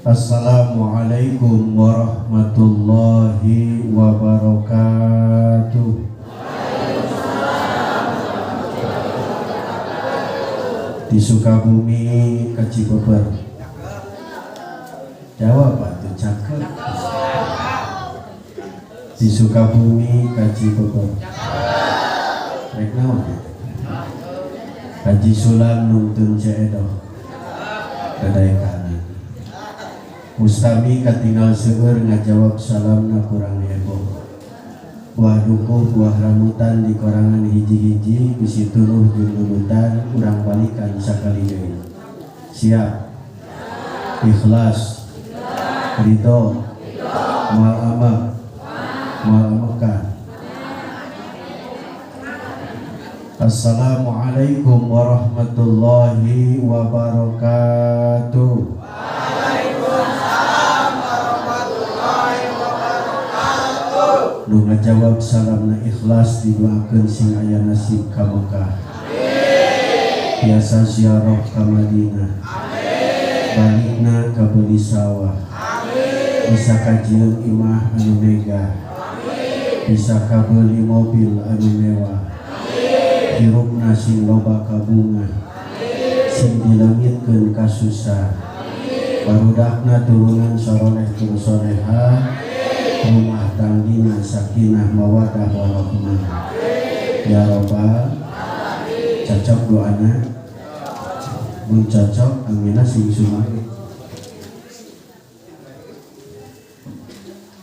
Assalamualaikum warahmatullahi wabarakatuh. Di Sukabumi ke Cibeber. Jawab atuh cakep. Di Sukabumi ke Cibeber. Rek naon? Haji Sulam nuntun ceedoh. Dadai kanan. Mustami katinggal seueur ngajawab salamna kurang heboh. Buah dukuh buah rambutan di korangan hiji-hiji bisi tunuh jeung lulutan urang balikan sakali deui. Siap. Ikhlas. Ridho. Moal amah. Moal amekan. Assalamualaikum warahmatullahi wabarakatuh. Nu ngajawab salamna ikhlas didoakeun sing aya nasib ka Mekah. Biasa ziarah ka Madinah. Balikna ka beuli sawah. Bisa kajieun imah anu megah. Bisa ka beuli mobil anu mewah. Hirupna sing loba ka bunga. Sing dileungitkeun ka susah. Barudakna turunan soroleh tur solehah. Rumah tanggina sakinah mawadah warahmah. Ya Rabbal cocok doana. Mun cocok amina sing sumari.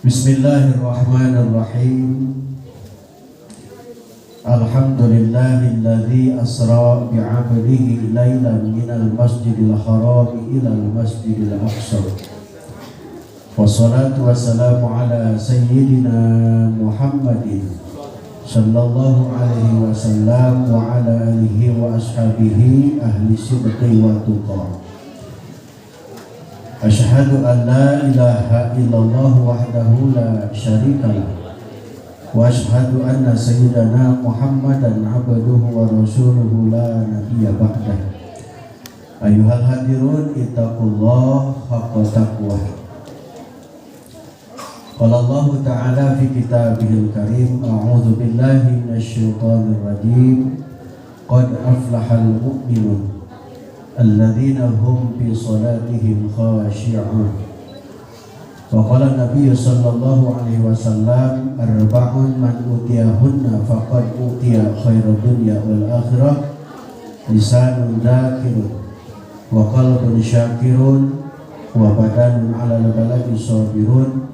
Bismillahirrahmanirrahim. Alhamdulillahilladzi asra bi'abdihi lailan minal masjidil haram ilal masjidil aqsa. Wassalatu wassalamu ala sayyidina Muhammadin sallallahu alaihi wasallam wa ala alihi wa ashabihi ahli sidqi wa tuqa. Asyhadu an la ilaha illallah wahdahu la syarika lah wa asyhadu anna sayyidana Muhammadan abduhu wa rasuluhu la nabiyya ba'dah. Ayuhal hadirun ittaqullah haqqa taqwah. Qala Allah Ta'ala fi kitabihil karim, a'udzu billahi minasyaitonir rajim. Qad aflahal mu'minun alladzina hum fi salatihim khashi'un. Wa qala Nabi sallallahu alaihi wasallam, arba'un man utiyahunna faqad utiya khairal dunya wal akhirah, lisanun dzakirun wa qalbun syakirun wa badanun 'alal baladi sabirun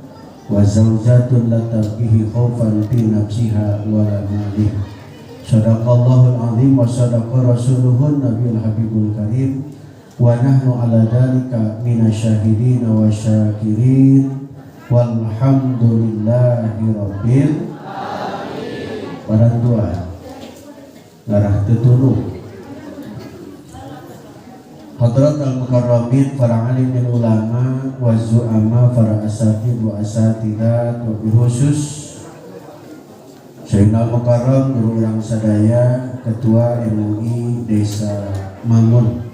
wa zawjatun la tabihi khaufan fi nafsiha wa la malih. Shadaqallahul azim wa sadaqa rasuluhun nabiyul habibul karim wa nahnu ala dzalika minasyahidin wa syakirin walhamdulillahi rabbil alamin. Pada doa ngarah tetuluh Hadrat al-mukarramin para alim dan ulama wa zu'ama para asatid wa asatidat wa khusus Sayyidina al-mukarram guru urang sadaya ketua MUI Desa Mangun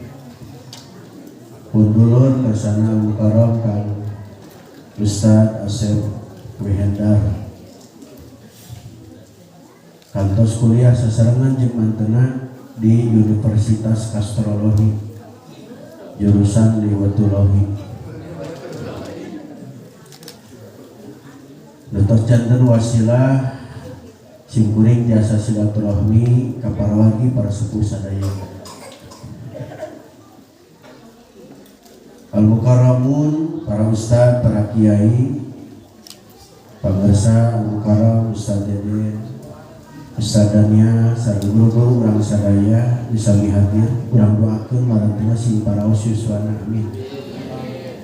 pundulur kesana al-mukarram Kang Ustaz Asep Wihendar kantos kuliah sasarangan jeung mantena di Universitas Kastrologi jurusan Liwatullahi. Dr. Janten wasilah simkuring jasa silaturahmi kaparawagi para sepuh sadaya. Al-Mukarramun para ustaz, para kiai, pangarsa Al-Mukarram, Ustaz Dede, Ustaz Dania, sareng guru-guru urang sadaya bisa hadir, urang doakeun marantuna sing paraos yuswana amin.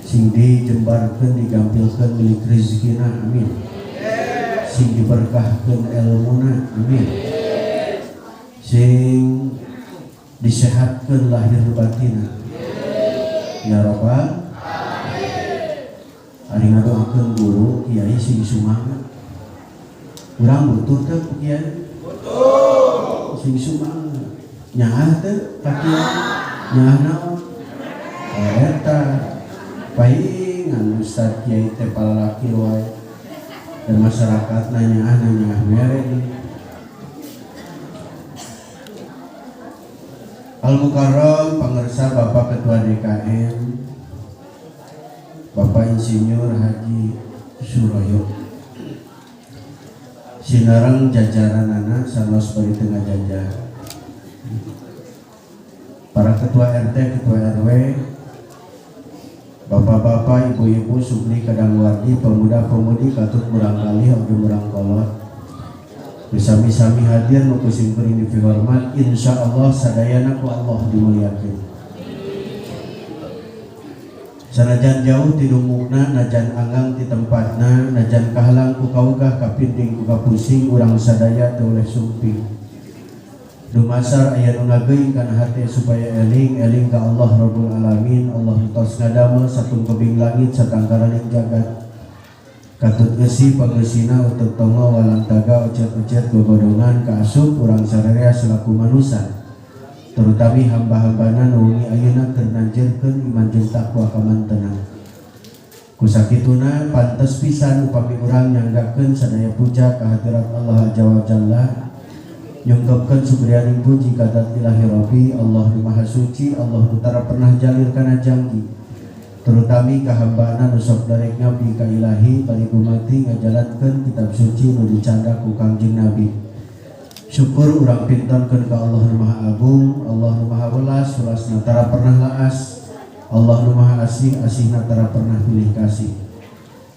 Sing dijembarkeun digampilkeun milik rezekina amin. Sing diberkahkeun ilmuna amin. Sing disehatkeun lahir batina. Ya Rabbal ari ngadoakeun guru kiai sing sumangat. Urang butuh teh kiai sing sumangat nyaah teh pakian nyaah naon eta paing Ustadz Kiai teh palalaki wae dan masyarakat nanya mere nih. Al-Mukarram pangersa Bapak Ketua DKM Bapak Insinyur Haji Suroyo Sinarang jajaran anak salos bari tengah jajar para ketua RT, ketua RW, bapak-bapak, ibu-ibu, subli, kadangwardi, pemuda-pemudi, katut murang kali, oge murang kolot bersami-sami hadir nukusim kuring dihormat insya Allah sadayana ku Allah dimuliakeun sanajan jauh ti dumukna najan anggang ti tempatna najan kahalang ku kaugah kapinding ku kapusing urang sadaya teu oleh sumping dumasar aya nu ngageuing kana hate supaya eling ka Allah Rabbul Alamin Allah tos ngadamel satung tebing langit satangkaraning jagat katut gesi panggeusina utek tongo walang taga ocet-ocet gogodongan kaasup urang sararea selaku manusia terutami hamba-hambana nuhungi ayeuna keur nanjeurkeun iman jeung takwa kamantenan kusakituna pantes pisan upami urang nyanggakeun sadaya puja ka hadirat Allah Azza wa Jalla nyungkepkeun subrianing puji ka zat ilahi Rabbi Allah nu maha suci Allah nu tara pernah jalir kana janji terutami kahambana nu sok darek ngabdi ka ilahi bari dumati ngajalankeun kitab suci nu dicanda ku Kangjeng Nabi syukur urang pintonkeun ka Allah nu maha agung Allah nu maha welas welasna tara pernah laas Allah nu maha asih asihna tara pernah pilih kasih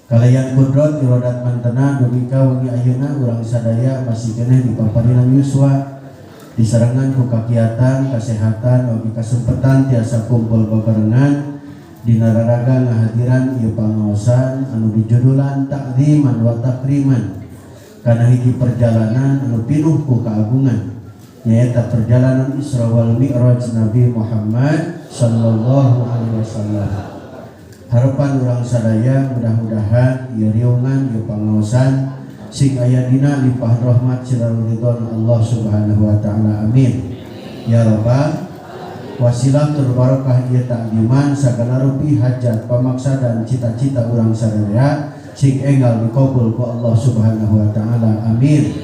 kalayan kudrat irodat mantena dugi ka wengi ayeuna urang sadaya masih keneh dipaparinan yuswa disarengan ku kakiatan kasehatan oge kasempetan tiasa kumpul bebarengan dina raraga ngahadiran ieu pangaosan anu dijudulan takziman wa takriman kana hiji perjalanan anu pinuh ku kaagungan nyaeta perjalanan Isra wal Mi'raj Nabi Muhammad sallallahu alaihi wasallam harapan urang sadaya mudah-mudahan ieu riungan ieu pangaosan sing aya dina limpah rahmat sirarul ridwan Allah subhanahu wa ta'ala amin ya rabbal wasilah terbarokah ieu takdiman sagala rupi hajat pamaksa dan cita-cita urang sadaya sing enggal dikabul ku Allah subhanahu wa ta'ala amin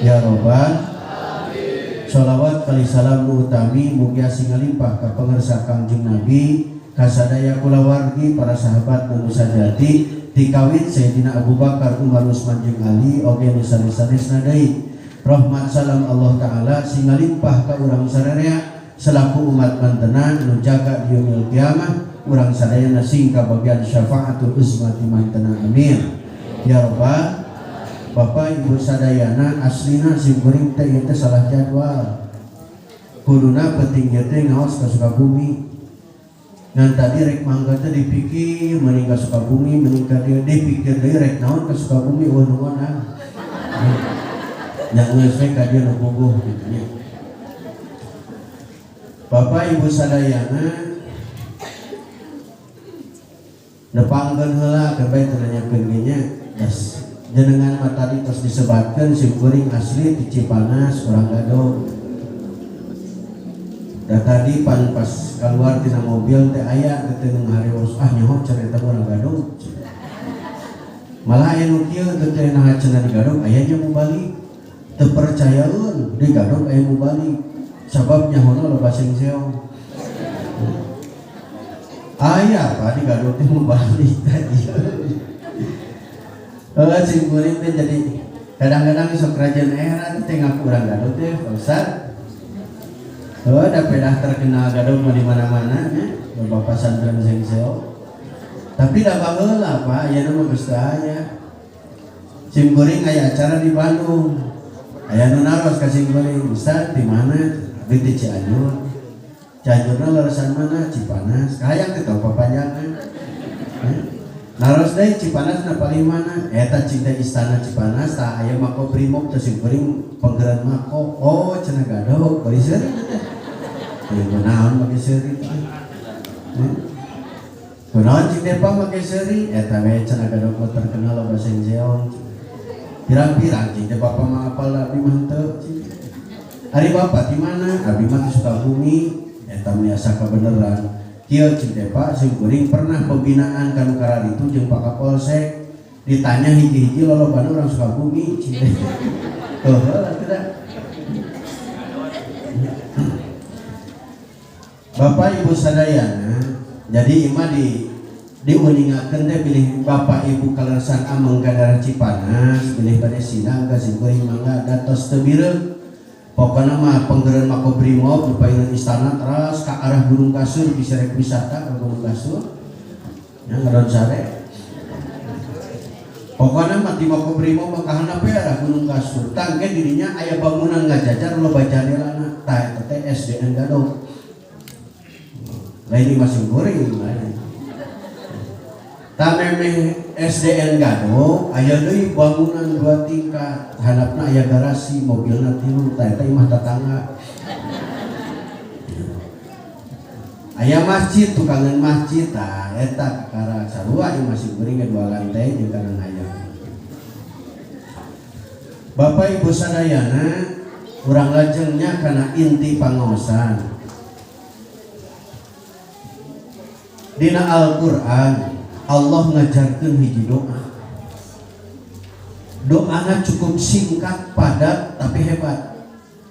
ya rabbal amin sholawat kali salam nu utami mugia sing limpah ka pangersa Kangjeng Nabi ka sadaya kulawargi para sahabat nu sajati dikawin Sayyidina Abu Bakar Umar Utsman jeung Ali oge nu sanes-sanesna deui rahmat salam Allah taala sing limpah ka urang sadaya selaku umat mantenan nu jaga di yaumil kiamah urang sadayana sing kabagian syafaatul uzmati mantenan amin ya rabbal Bapak Ibu sadayana aslina sim kuring teh ieu teh salah jadwal kuduna penting ieu teh ngaos ka Sukabumi ngan tadi rek mangga teh dipikir mending ka Sukabumi mending ka dieu dipikir deui rek naon ka Sukabumi eueuh nuhun nya geus we ka dieu nu puguh kitu nya Bapak Ibu sadayana nepangkeun heula kebae teu nanyakeun ge nya yes. Jenengan mah tadi tos disebatkeun sim kuring asli di Cipanas urang Gadog da tadi pan pas keluar tina mobil teh aya teh nu ngarios nyaho carita urang Gadog malah aya nu kieu teh nah cenah di Gadog aya nya mau balik teu percayaeun di Gadog aya mau balik sababnya hono loba sing seong aya apa di Gadog teh mau balik tadi sing kuring teh jadi kadang-kadang sok kerajaan era teh ngaku urang Gadog teh Ustaz da pedah terkenal Gadog mah di mana-mana nya loba pasantren sing seong tapi da baheula Pak aya nu geus aya sing kuring aya acara di Bandung aya nu naros ka sing kuring Ustaz di mana di Cianjur Cianjurna leuresan mana Cipanas hayang teh tong papanjangan naros deui Cipanas na paling mana eta cinta istana Cipanas tah aya mako brimob teh sing kuring panggeran mako oh cenah Gadog bari seuri teh naon make seuri kunaon cing Depa make seuri eta we cenah Gadog mah terkenal loba sing jeong pirang-pirang cing teh Bapak mah apal abi mah teu Ari Bapak di mana? Abi mah di Sukabumi, eta biasa kebenaran. kieu cing Pak singkuring pernah pembinaan kanu karar itu jeung Pak Kapolsek ditanya hiji-hiji lolobana urang Sukabumi cing teh. Heula teh. Bapak Ibu sadayana, jadi imah diuningakeun teh pilih Bapak Ibu kaleresan ameng ka daerah Cipanas, pilih pada sidang ka singkuring mangga datos teu bireug. Pokokna mah penggeureun Makobrimob nu paeun istana teras ka arah Gunung Kasur bisa rek wisata ka Gunung Kasur. Nya ngaron sare. Pokokna mah di Makobrimob mah ka handap arah Gunung Kasur. Tangke dirinya aya bangunan ngajajar loba jandelana. Tah eta teh SDN Gadog. Lain masih goreng lain. Tameme SDN Gadog aya deui bangunan 2 tingkat, handapna aya garasi, mobilna 3, eta imah tetangga. Aya masjid, tukangan masjid, tah eta kakara sarua ieu masih goreng 2 lantai jeung kana aya. Bapak Ibu sadayana, urang lajengnya kana inti pangaosan. Dina Al-Quran Allah ngajarkeun hiji doa. Doana cukup singkat, padat, tapi hebat.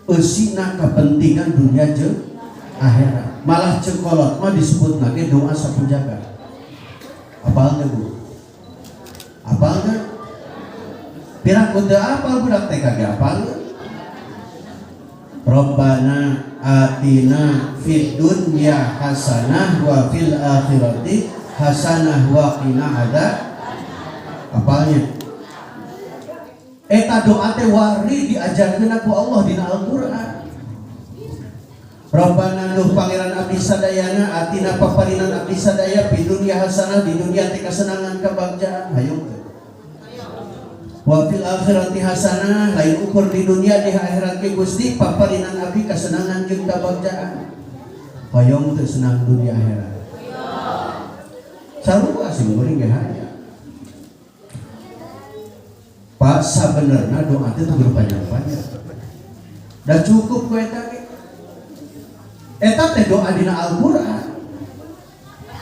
Eusina kepentingan dunia jeung akhirat. Malah cekolot mah disebutna ge doa sapujagat. Apal teh Bu? Apal teh? Pirang kudu apal budak TK ge apal? Rabbana atina fid dunya hasanah wa fil akhirati hasanah wa qina adzab. Apalnya? Eta doa teh wari diajarkeun ku Allah dina Al-Qur'an. Rabbana nuh pangeran abdi sadayana atina paparinan abdi sadaya fid dunya hasanah, di dunia teh kasenangan kabagjaan. Hayung teh. Wa fil akhirati hasanah, lain ukur di dunia di akhirat ke Gusti paparinan abdi kasenangan jeung kabagjaan. Hoyong teu senang dunia akhirat. Sarua sing geuring ge hanya. Pak sabenerna doa teh teu panjang-panjang. Da cukup ku eta ge. Eta teh doa dina Al-Qur'an.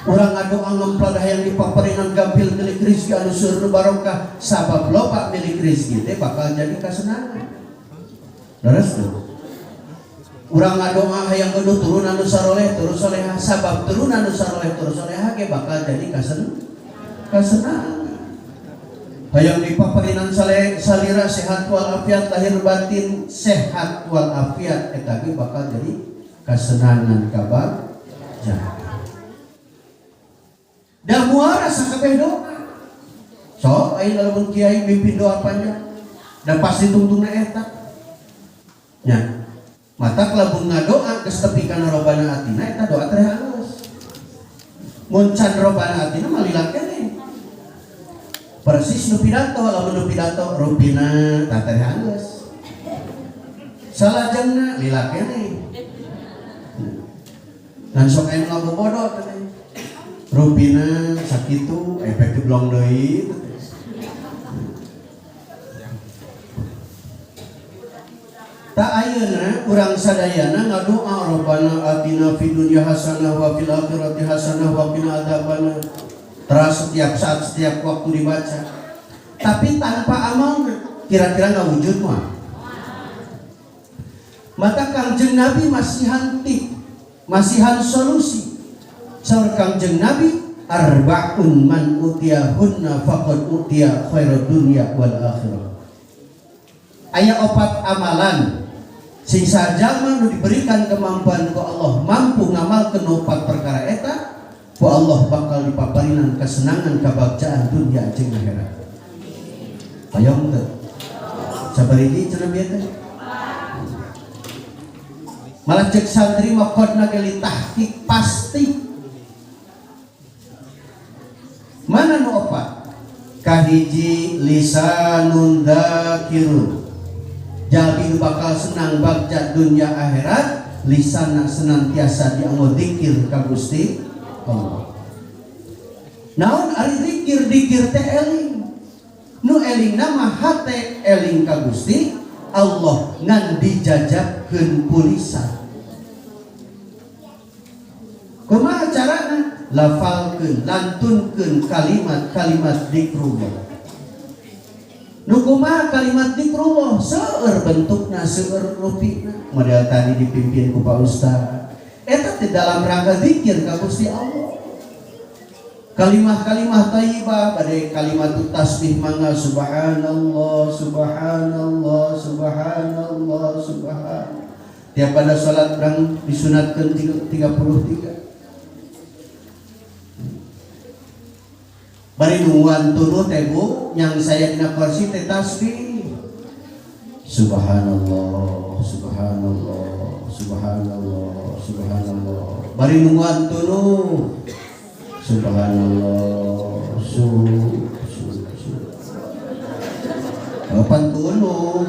Urang ngadoa ngemplat hayang dipaparinan gampil milik rezeki anu seueur barokah, sabab loba milik rezeki teh bakal jadi kasenangan. Leres tuh. Urang ngadoa hayang ngeuduh turunan anu saroleh turun salehah, sabab turunan anu saroleh turun salehah ge bakal jadi kasenangan. Hayang dipaparinan salira sehat walafiat lahir batin sehat walafiat, eta ge bakal jadi kasenangan kabagjaan. Da muara sakabeh doa. Sok aing lamun kiai mimpin doa panjang. Da pasti tungtungna eta. Nya. Mata lamun ngadoa geus tepi kana robana atina eta doa teh halus. Mun can robana atina mah lila keneh. Persis nu pidato, lamun nu pidato rupina tah teh halus. Salajengna lila keneh. Ngan sok aing lamun bodoh teh. Rupina sakitu efek diblong deui. Ta ayeuna urang sadayana ngadoa Rabbana atina fid dunya hasanah wa fil akhirati hasanah wa qina adzabannar. Terus setiap saat setiap waktu dibaca. Tapi tanpa amalna kira-kira ngawujud mah. Maka Kangjeng Nabi masihan tip, masihan solusi. Saur Kangjeng Nabi arba'un man utiyahunna faqad utiya khairad dunya wal akhirah. Aya 4 amalan sing sajalma nu diberikan kemampuan ku Allah mampu ngamalkeun 4 perkara eta, ku Allah bakal dipaparinan kesenangan kabagjaan dunya jeung akhirat. Hayang teu? Sabaraha cenah bieu teh? Malah cek santri mah kodna ge litahqiq pasti. Mana nu 4? Kahiji lisanun dzakirun. Jalmi nu bakal senang bagja dunya akhirat, lisanna senantiasa dianggo zikir ka Gusti Allah. Naon ari zikir teh eling. Nu elingna mah hate eling ka Gusti Allah ngan dijajabkeun ku lisan. Kumaha carana? Lafalkeun, lantunkeun kalimat-kalimat zikrullah. Nu kumaha kalimat zikrullah? Seueur bentukna, seueur rupina. Model tadi dipimpin ku Pak Ustaz. Eta di dalam rangka zikir ka Gusti Allah. Kalimah-kalimah thayyibah bade kalimat tasbih mangga subhanallah subhanallah subhanallah subhan. Tiap pada salat urang disunatkeun 33. Bari nuan tuluh teh Bu, yang saya dina kursi teh tasbih. Subhanallah, subhanallah, subhanallah, subhanallah. Bari nuan tuluh. Subhanallah, Kapan tuluh?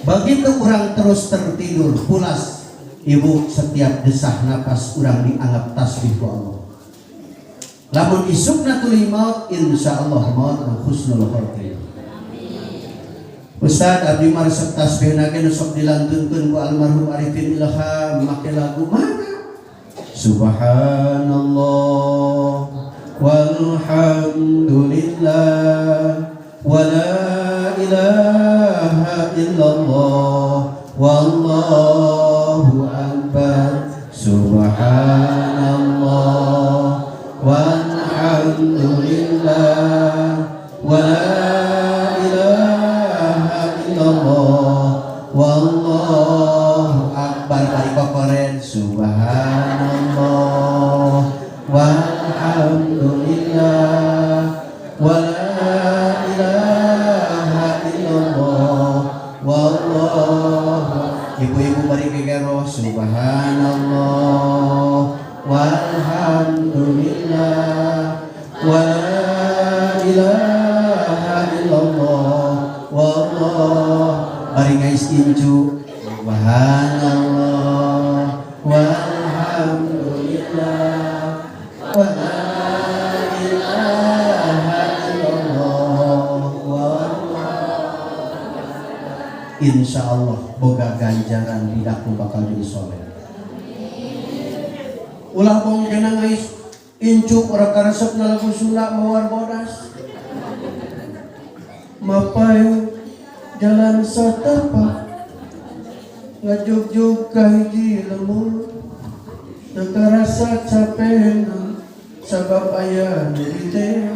Begitu kurang terus tertidur, pulas. Ibu setiap desah napas urang dianggap tasbih ku Allah. Lamun isukna tuluy maut insyaallah maut husnul khotimah. Ustaz abdi mah resep tasbihna ge sok dilantunkeun ku almarhum Arifin Ilham make lagu mana? Subhanallah walhamdulillah wala ilaha illallah wallahu akbar subhanallah walhamdulillah wala ilaha illallah wallahu akbar. Bari kokoren subhanallah walhamdulillah wala ilaha illallah wallahu. Ibu-ibu bari gegero subhanallah walhamdulillah wala ilaha illallah wallahu. Bari ngais inju subhanallah walhamdulillah wala ilaha illallah wallahu. Insyaallah boga ganjaran didakku bakal jadi soleh. Ulah bong kena ngais incu ora karesepna lagu Sunda mawar bodas. Mapai jalan satapak ngajuk-juk ka hiji lemur teu karasa capena sabab aya nu teh.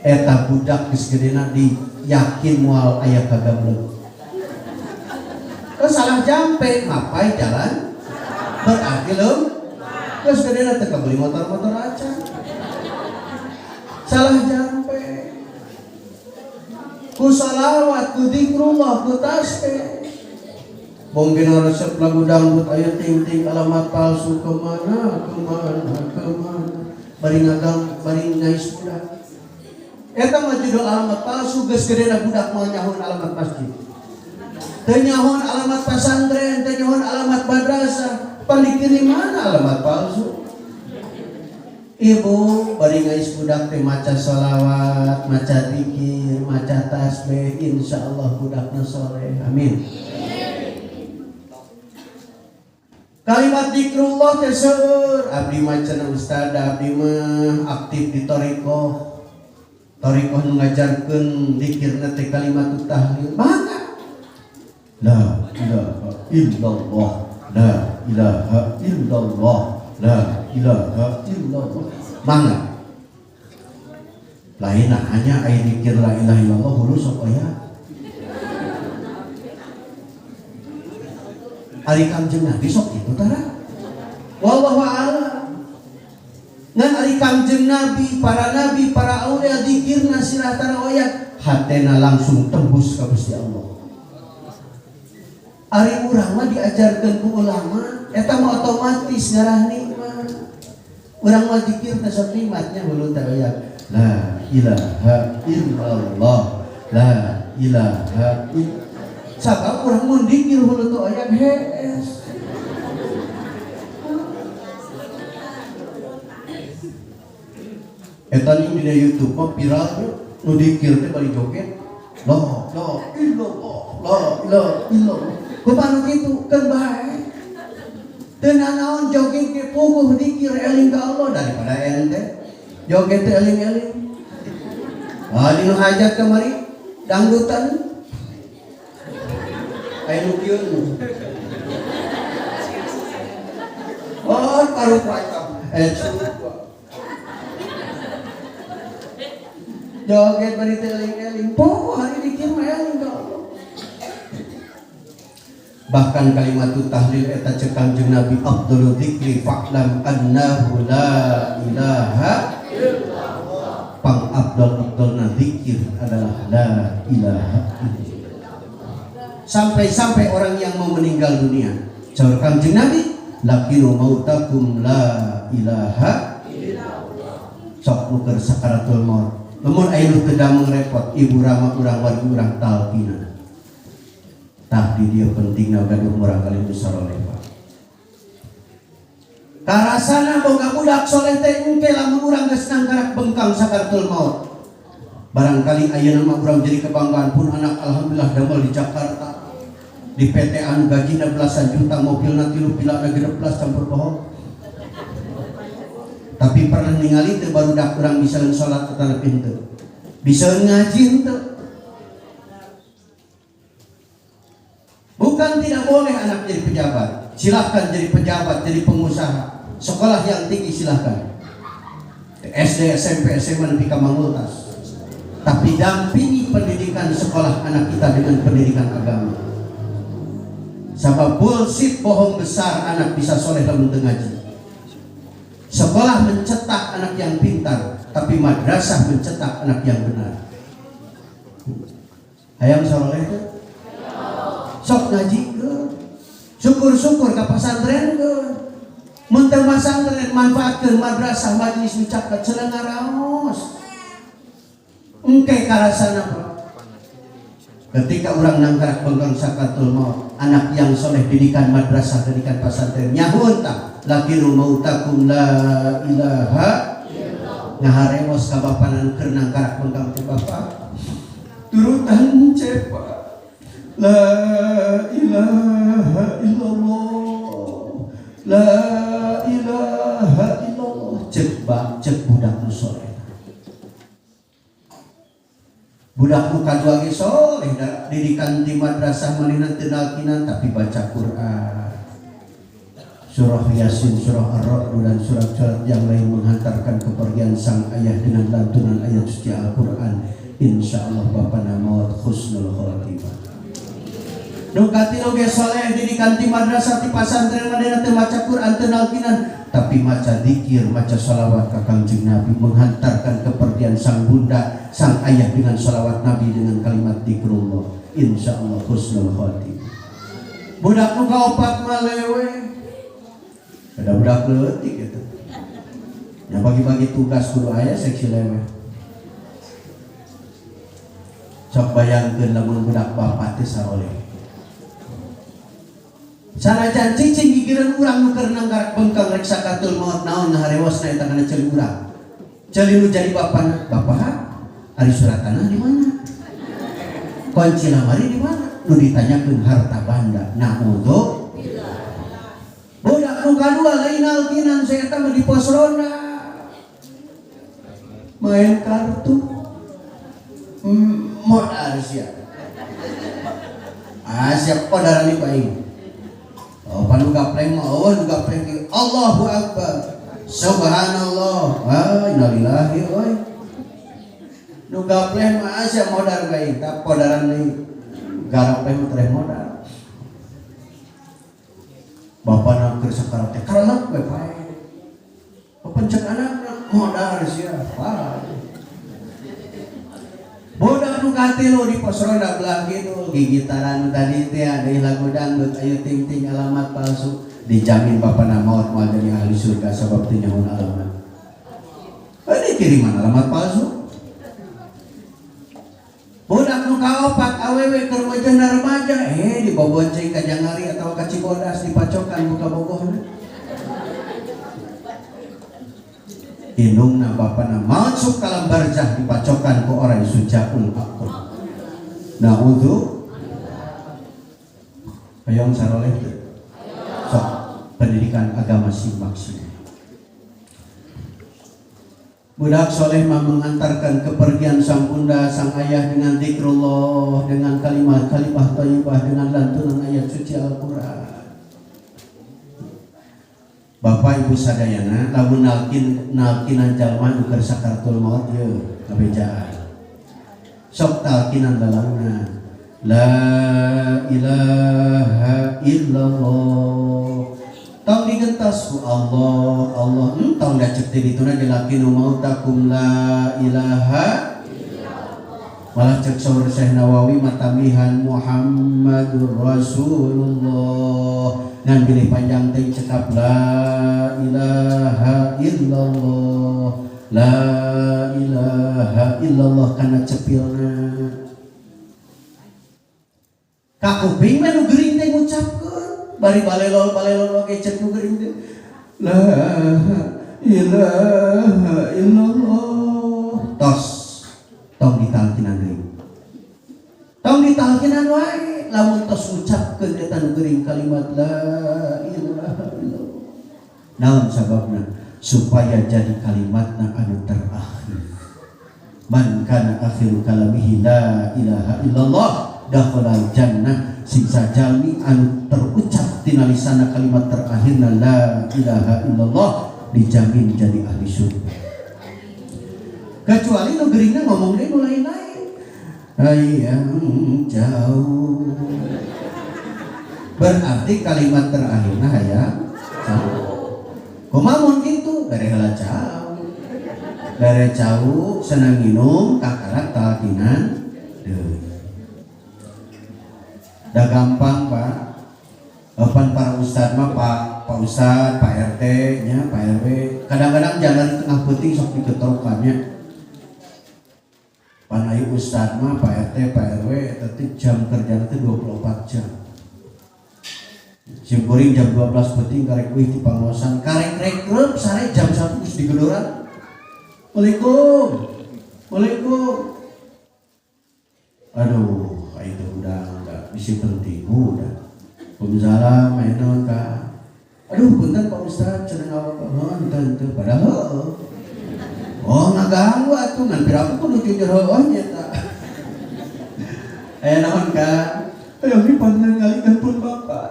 Eta budak geus gedena di yakin moal aya kagableng. Salah jampe mapai jalan berarti leum geus gedena teu kabeli motor-motor aja. Salah jampe ku salawat ku zikrullah ku tasbih. Mungkin resep lagu dangdut aya ting-ting alamat palsu kemana bari ngagang bari ngais budak. Eta mah judul alamat palsu geus gedena budak moal nyahun alamat masjid. Teu nyahun alamat pesantren, teu nyahun alamat madrasah, pandikirim mana alamat palsu. Ibu bari ngais budak teh maca sholawat, maca zikir, maca tasbih, insyaallah budakna soleh. Amin. Kalimat zikrullah teh seueur. Abdi mah cenah ustad, abdi mah aktif di thariqah. Thariqah nu ngajarkeun zikirna teh kalimat tahlil. Mangga la ilaha illallah, la ilaha illallah, la ilaha illallah. Mangga lain hanya aya zikir la ilaha illallah hulu sok aya. Ari Kangjeng Nabi sok kitu tara. Wallahu a'lam. Ngan ari Kangjeng Nabi, para aulia zikirna sirah tara oyat hatena langsung tembus ka Gusti Allah. Ari urang mah diajarkeun ku ulama, eta mah otomatis ngarah nikmat. Urang mah zikir teh sok nikmatnya hulu teh aya. La ilaha illallah, la ilaha illallah. Sabab urang mun zikir hulu teh aya hees. Eta nih di YouTube mah viral nu zikir teh bari joget. La ilaha illallah, la ilaha illallah. Kumaha kitu keur bae. Teu naon joget ke puguh dikir eling ka Allah daripada ente joget teh eling-eling. Dinu hajat kemari dangdutan. Aya nu kieu. Oh, paru kuacap. Joget bari teh eling-eling. Poho hari dikir mah eling ka Allah. Bahkan kalimat tahlil eta cek Kanjeng Nabi afdhalul dzikri fa'lam annahu la ilaha illallah. Pang afdhalna zikir adalah la ilaha illallah. Sampai-sampai orang yang mau meninggal dunia, cara Kanjeng Nabi, lakinu mautakum la ilaha illallah. Sok nuker sakaratul maut. Lamun aya nu teu damang repot, ibu rama urang wali urang talqina. Tah di dia pentingna gaduh urang kali musaroleh. Karasana boga budak soleh teh engke lamun urang geus nangkarak bengkang sakaratul maut. Barangkali ayeuna mah urang jadi kebanggaan pun anak alhamdulillah damel di Jakarta. Di PT anu gajina belasan juta, mobilna 3 pilana 16 campur bohong. Tapi pernah ningali teu barudak urang bisa salat atau pintu. Bisa ngaji teu. Bukan tidak boleh anak jadi pejabat. Silahkan jadi pejabat, jadi pengusaha. Sekolah yang tinggi silahkan. SD, SMP, SMA nanti kamangultas. Tapi dampingi pendidikan sekolah anak kita dengan pendidikan agama. Sabab bullshit bohong besar anak bisa soleh lamun teu ngaji. Sekolah mencetak anak yang pintar, tapi madrasah mencetak anak yang benar. Hayang soleh itu? Sok ngaji ke, syukur-syukur ke pesantren ke, mun teu pesantren manfaatkeun madrasah majelis micakat selenga raos. Engke karasana ketika orang nangkarak bengkang sakaratul maut, anak yang soleh didikan madrasah, didikan pesantren, nyahun tak lakinu mautakum la ilaha ngaharewos ka bapanan keur nangkarak bengkang teh bapa turutan cepa la ilaha illallah, la ilaha illallah. Cek budak nu soleh, budak nu kadua ge soleh, didikan di madrasah manehna teu dalkinan tapi baca Quran, surah Yasin, surah Ar-Ra'd dan surat-surat yang lain menghantarkan kepergian sang ayah dengan lantunan ayat suci Al-Quran. Insyaallah bapana maut husnul khotimah. Nu katino ge soleh didikan di madrasah di pesantren manehna teu maca Quran teu dalkinan tapi maca zikir, maca shalawat ka Kanjeng Nabi, menghantarkan kepergian sang bunda, sang ayah dengan shalawat Nabi dengan kalimat zikrullah. Insyaallah husnul khotimah. Budak nu kaopat malewe. Ada budak leutik gitu. Yang bagi-bagi tugas kudu aya seksi lewe. Sok bayangkeun lamun budak bapak teh saroleh. Sanajan cicing gigireun urang nu keur nangkarak bengkang rek sakaratul maut naon ngaharewosna eta kana ceuli urang. Ceuli nu jadi bapana, "Bapak, ari surat tanah di mana? Kunci lamari di mana?" Nu ditanyakeun harta banda. Naudzu budak nu kadua lain alkinan saya eta di pos ronda. Main kartu. Modal sia. Siap kodarani baik. Oh, panu gapleng mah eueun gapleng Allahu Akbar. Subhanallah. Wa innalillahi oi. Nu gapleng mah sia modal baik, tak kodaran deui. Gapleng mah teh modal. Bapana keur sakarat teh karelep we pae. Pepencet anakna modal sia. Budak nu katilu di pos ronda belah kitu gigitaran tadi teh ada lagu dangdut ayo ting-ting alamat palsu dijamin bapana maut moal jadi ahli surga sabab teu nyaho alamat. Ini kiriman alamat palsu. Budak nu kaopat awewe keur wajahna remaja dibobonceng ka Jangari atau ka Cibodas dipacokan muka bogohna. Indungna bapana masuk kalam barzah dipacokan ku orang sujaul aqab. Naudzu Hayang saroleh teu? Sok pendidikan agama simak sih. Budak soleh mah mengantarkan kepergian sang bunda sang ayah dengan zikrullah, dengan kalimat-kalimat thayyibah, dengan lantunan ayat suci Al-Qur'an. Bapak Ibu sadayana lamun nalkinan jalma nu keur sakaratul maut yeuh kabejaan. Sok talkinan lalangna la ilaha illallah. Tong digentas ku Allah, Allah tong dacek ti dituna dilakinu mautakum la ilaha illallah. Malah cek saur Syekh Nawawi matamihan Muhammadur Rasulullah. Ngan bilih panjang teh cekap la ilaha illallah. La ilaha illallah kana cepilna. Kakuping mah nu geuring teh ngucapkeun. Bari balelol ge cek nu geuring teh. La ilaha illallah. Tos tong ditalkinan deui. Tong ditalkinan wae lamun tos ngucapkeun eta nu geuring kalimat la ilaha illallah. Naon sababna? Supaya jadi kalimatna anu terakhir. Man kana akhiru kalamihi la ilaha illallah dakhalal jannah. Siksa jalmi anu terucap tina lisanna kalimat terakhirna la ilaha illallah dijamin jadi ahli surga. Kecuali nu geuringna ngomong deui nu lain-lain. Hayang jauh. Berarti kalimat terakhirna hayang jauh. Kumaha mun kitu? Bere heula jauh. Bere jauh senang minum kakarak talkinan deui. Dah gampang Pak. Pan para ustad mah Pak Ustad, Pak RT nya, Pak RW. Kadang-kadang jalan tengah peuting sok diketrokannya. Pan aya ustad mah Pak RT, Pak RW tapi jam kerjana teh 24 jam. Sim kuring jam 12 peuting karek euy ti pangosan, karek rekrut sare jam 1 geus digedoran. Waalaikumsalam. Waalaikumsalam. Aduh, itu udah misi penting udah. Waalaikumsalam, main naon ka? Aduh, punten Pak Ustad, cenah apa? Henteu padahal. Oh, ngaganggu atuh ngan piraku kudu jujur heueuh nya ta. Aya naon ka? Aya mi pangalikeun pun Bapak.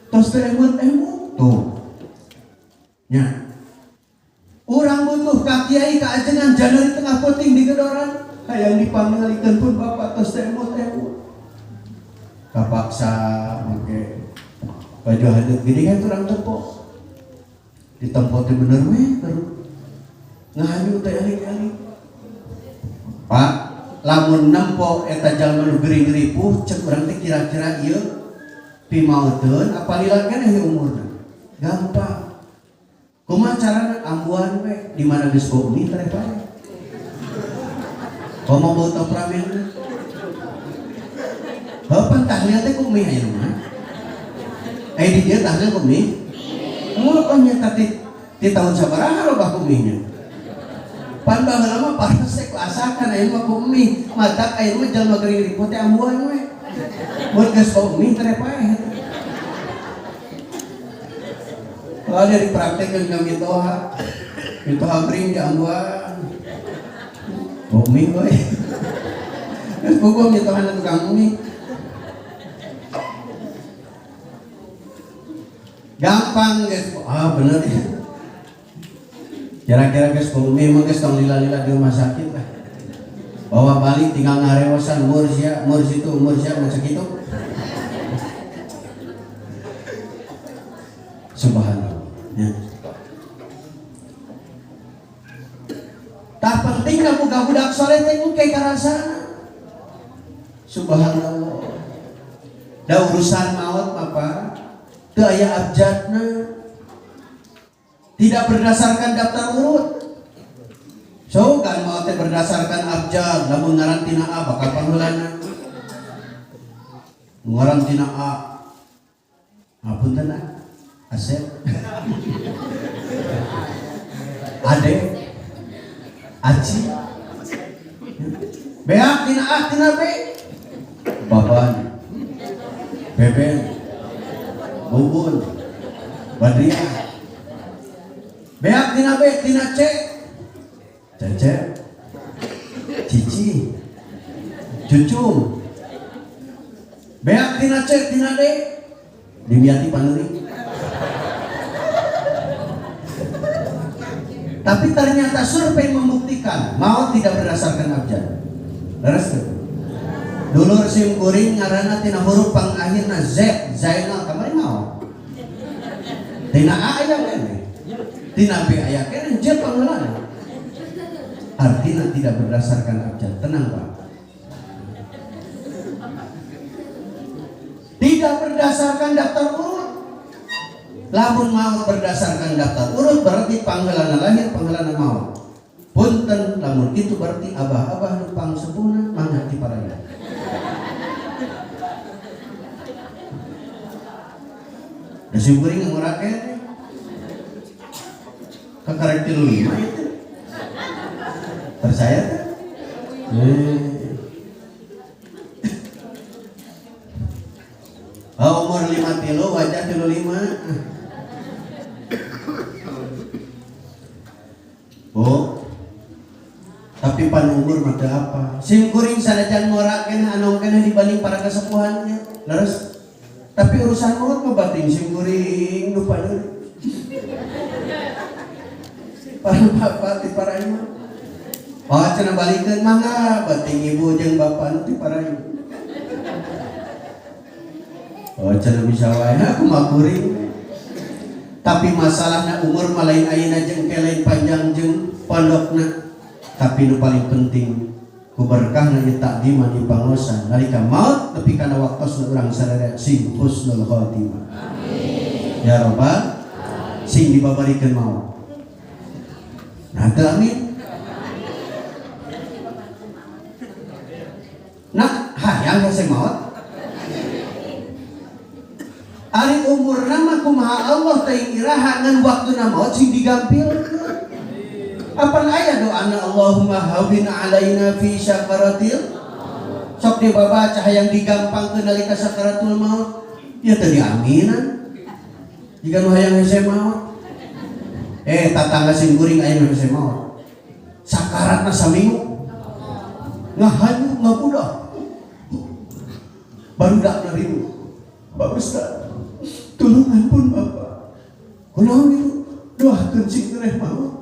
Tos teh emut-emut tuh. Nya. Urang butuh ka kiai ka ajengan janari tengah peuting digedoran. Hayang dipangalikeun pun Bapak tos teh emut-emut. Kapaksa make baju hadeut gede kan turang tempo ditempo teh bener we baru ngahayu teh alik-alik. Pak lamun nempo eta jalma nu geuring ripuh cek urang teh kira-kira ieu pimaeuteun apa lila keneh umurna gampang. Kumaha carana ambuan we di mana geus bumi teh bae komo bau topramen. Bapak tahlil teh ku mie aya mah. Di dia tahlil ku mie. Mun nya ti tahun sabaraha loba ku mie nya. Pan baheula mah paras teh ku asakan aya mah ku mie. Matak aya mah jalma geuring riput teh ambuan we. Mun geus ku mie teh pae. Kalau dari praktek yang mitoha. Mitoha bring di ambuan. Ku mie we. Geus gua mitoha tukang mie. Gampang guys, bener ya. Kira-kira guys, bumi emang guys tong lila-lila di rumah sakit lah. Bawa balik tinggal ngarewasan mursia macam itu. Subhanallah. Ya. Tak penting kamu gak budak soleh tengok kayak karasana. Subhanallah. Da urusan maut apa? Teu aya abjadna. Tidak berdasarkan daftar urut. So kan mau teh berdasarkan abjad, lamun ngaran tina A bakal panggeulanna. Ngaran tina A. Apunten Asep. Ade. Aci. Beak tina A tina B. Baban. Beben. Bubun, Badriah. Beak tina B, tina C, Cecep, Cici, Cucung. Beak tina C, tina D, Dimyati Panuri. Tapi ternyata survei membuktikan maut tidak berdasarkan abjad. Leres tuh. Dulur sim kuring ngaranna tina huruf pangakhirna Z, Zainal kamari maut. Tina A aya kene. Tina B aya kene Z pangeulana. Artinya tidak berdasarkan abjad. Tenang, Pak. Tidak berdasarkan daftar urut. Lamun maut berdasarkan daftar urut berarti panggelana lahir, panggelana maut. Punten lamun kitu berarti abah-abah nu pangsepuhna mangga ti paraya. Nasi goreng ngorake kakarek 35 itu. Percaya kan? Umur 5 kilo, wajah 35. Oh, tapi pan umur mata apa? Sim kuring sanajan ngorak kena anong kena dibanding para kesepuhannya. Leres. Tapi urusan maut mah batin sim kuring lupa dulu. Para bapak ti para imam. Oh, cenah balikeun mangga batin ibu jeung bapak ti para imam. Oh, cenah bisa wae aku mah kuring. Tapi masalahnya umur malain ayeuna jeung kelain panjang jeung pondokna. Tapi nu paling penting ku berkahna ieu takdiman di pangosan nalika maut nepi kana waktosna urang sadaya sing husnul khotimah. Amin. Ya Rabbal sing dibabarikeun maut. Nah, teu amin. Nah, hayang hese maut. Ari umur nama kumaha Allah teuing iraha ngan waktuna maut sing digampilkeun. Apa aya doana Allahumma hawwin alaina fi sakaratil. Sok dibaca hayang digampangkeun nalika sakaratul maut. Ya teu diaminan. Jika nu hayang hese maut. Tatangga sing kuring aya nu hese maut. Sakaratna saminggu. Ngahanyu ngabudak. Barudak narimu. Pak Ustaz. Tulungan pun Bapak. Kunaon itu? Doakeun sing tereh maut.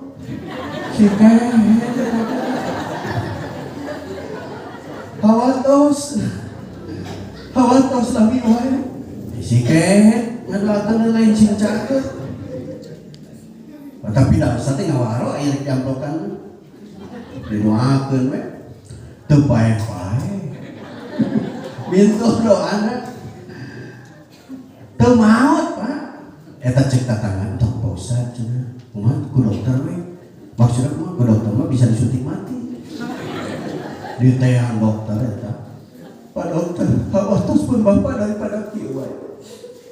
Hawatos lagi wae. Sike ngadoakeun lain sing cakeut. Tapi da sate ngawaro aya rek diamplokan. Didoakeun we. Teu pae-pae. Mintu doana. Teu maot, Pak. Eta cek tatangan tong Pak Ustaz cenah. Kumaha ku dokter we? Maksudnya ku dokter mah bisa disuntik mati. Di teang dokter eta. Pak dokter, hawatos pun Bapak daripada kieu wae.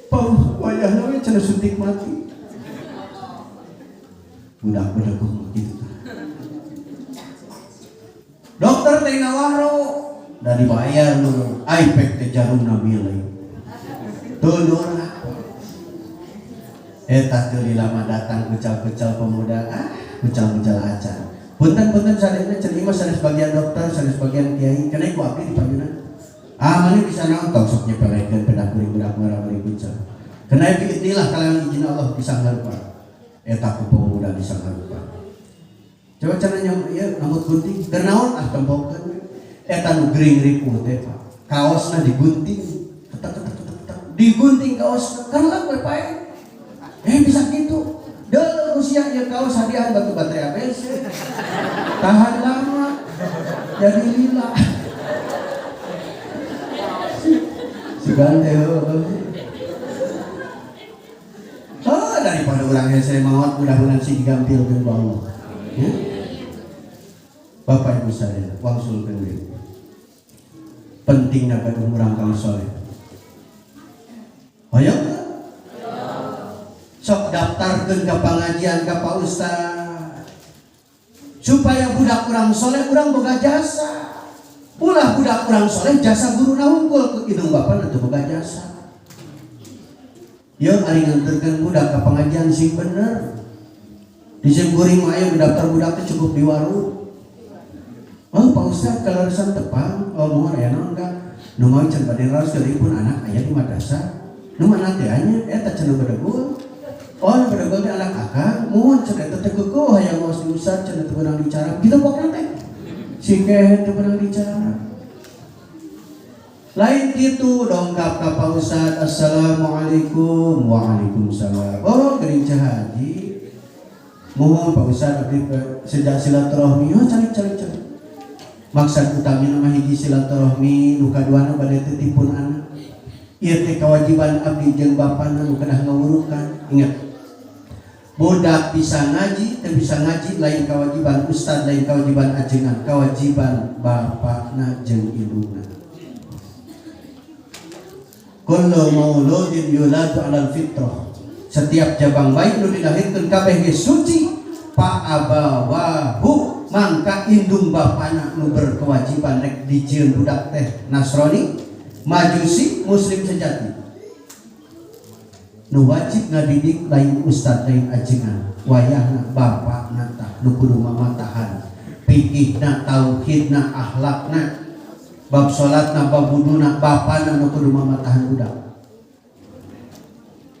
Pak wayahna we cenah suntik mati. Budak-budak kumaha kitu. Dokter teh ngawaro da dibayar nu aipek teh jarumna milih. Tulur eta teu lama datang kucal-kucal pemuda kucal-kucal acan. Punten-punten sadayana cenah mah sanes bagian dokter, sanes bagian kiai, keneh ku abdi di panyuna. Mani bisa nonton sok nyepelekeun pedah kuring budak merah bari kucal. Keneh biidznillah kalayan izin Allah bisa ngarupa. Eta ku pemuda bisa ngarupa. Coba cenah nyam ieu rambut gunting, keur naon tembokeun. Eta nu gering ripuh teh Pak. Kaosna digunting. Digunting kaos karena pae bisa gitu. Deuh usia ieu kaos hadiah batu baterai ABC. Tahan lama. Jadi lila. Sigante daripada urang hese maot mudah-mudahan sing digampilkeun ku Allah. Ya. Bapak Ibu sadaya, wangsulkeun deui. Pentingna gaduh urang kali soleh. Ayo sok daftarkeun ka pangajian ka Pak Ustaz supaya budak urang soleh urang boga jasa. Ulah budak urang soleh jasa guruna unggul ke hidung bapak nanti boga jasa. Yuk ari nganterkeun budak ka pengajian sing bener. Di Simkuring mah aya daftar budak teh cukup di warung. Oh Pak Ustaz kalarisan tepang, oh mohon aya naon ka? Nu mau can bade raos pun anak aya di madrasah. Nu mana teh anya eta cenah badegul. Oh nu badegul teh anak akang, mohon cenah teh kukuh hayang ngaos di Ustaz cenah teu beunang dicara. Kitu pokona teh. Singke teu beunang dicara. Lain gitu dongkap ka Pak Ustaz, assalamualaikum. Waalaikumsalam. Oh geuning haji. Mohon Pak Ustaz abdi sejak silaturahmi, oh cari. Maksud utamina mah hiji silaturahmi, nu kaduana bade titipun anak. Ieu teh kewajiban abdi jeung bapana nu kedah ngawurukan. Ingat. Budak bisa ngaji, teu bisa ngaji lain kewajiban ustad, lain kewajiban ajengan, kewajiban bapana jeung induna. Kullu mauludin yuladu 'alal fitrah. Setiap jabang bayi nu dilahirkeun kabeh ge suci. Fa abawahu mangka indung bapana nu berkewajiban rek dijieun budak teh Nasrani, Majusi, Muslim sejati. Nu wajib ngadidik lain ustad lain ajengan. Wayahna bapana tah nu kudu mamatahan. Fikihna, tauhidna, akhlakna, bab salatna, bab wuduna, bapana nu kudu mamatahan budak.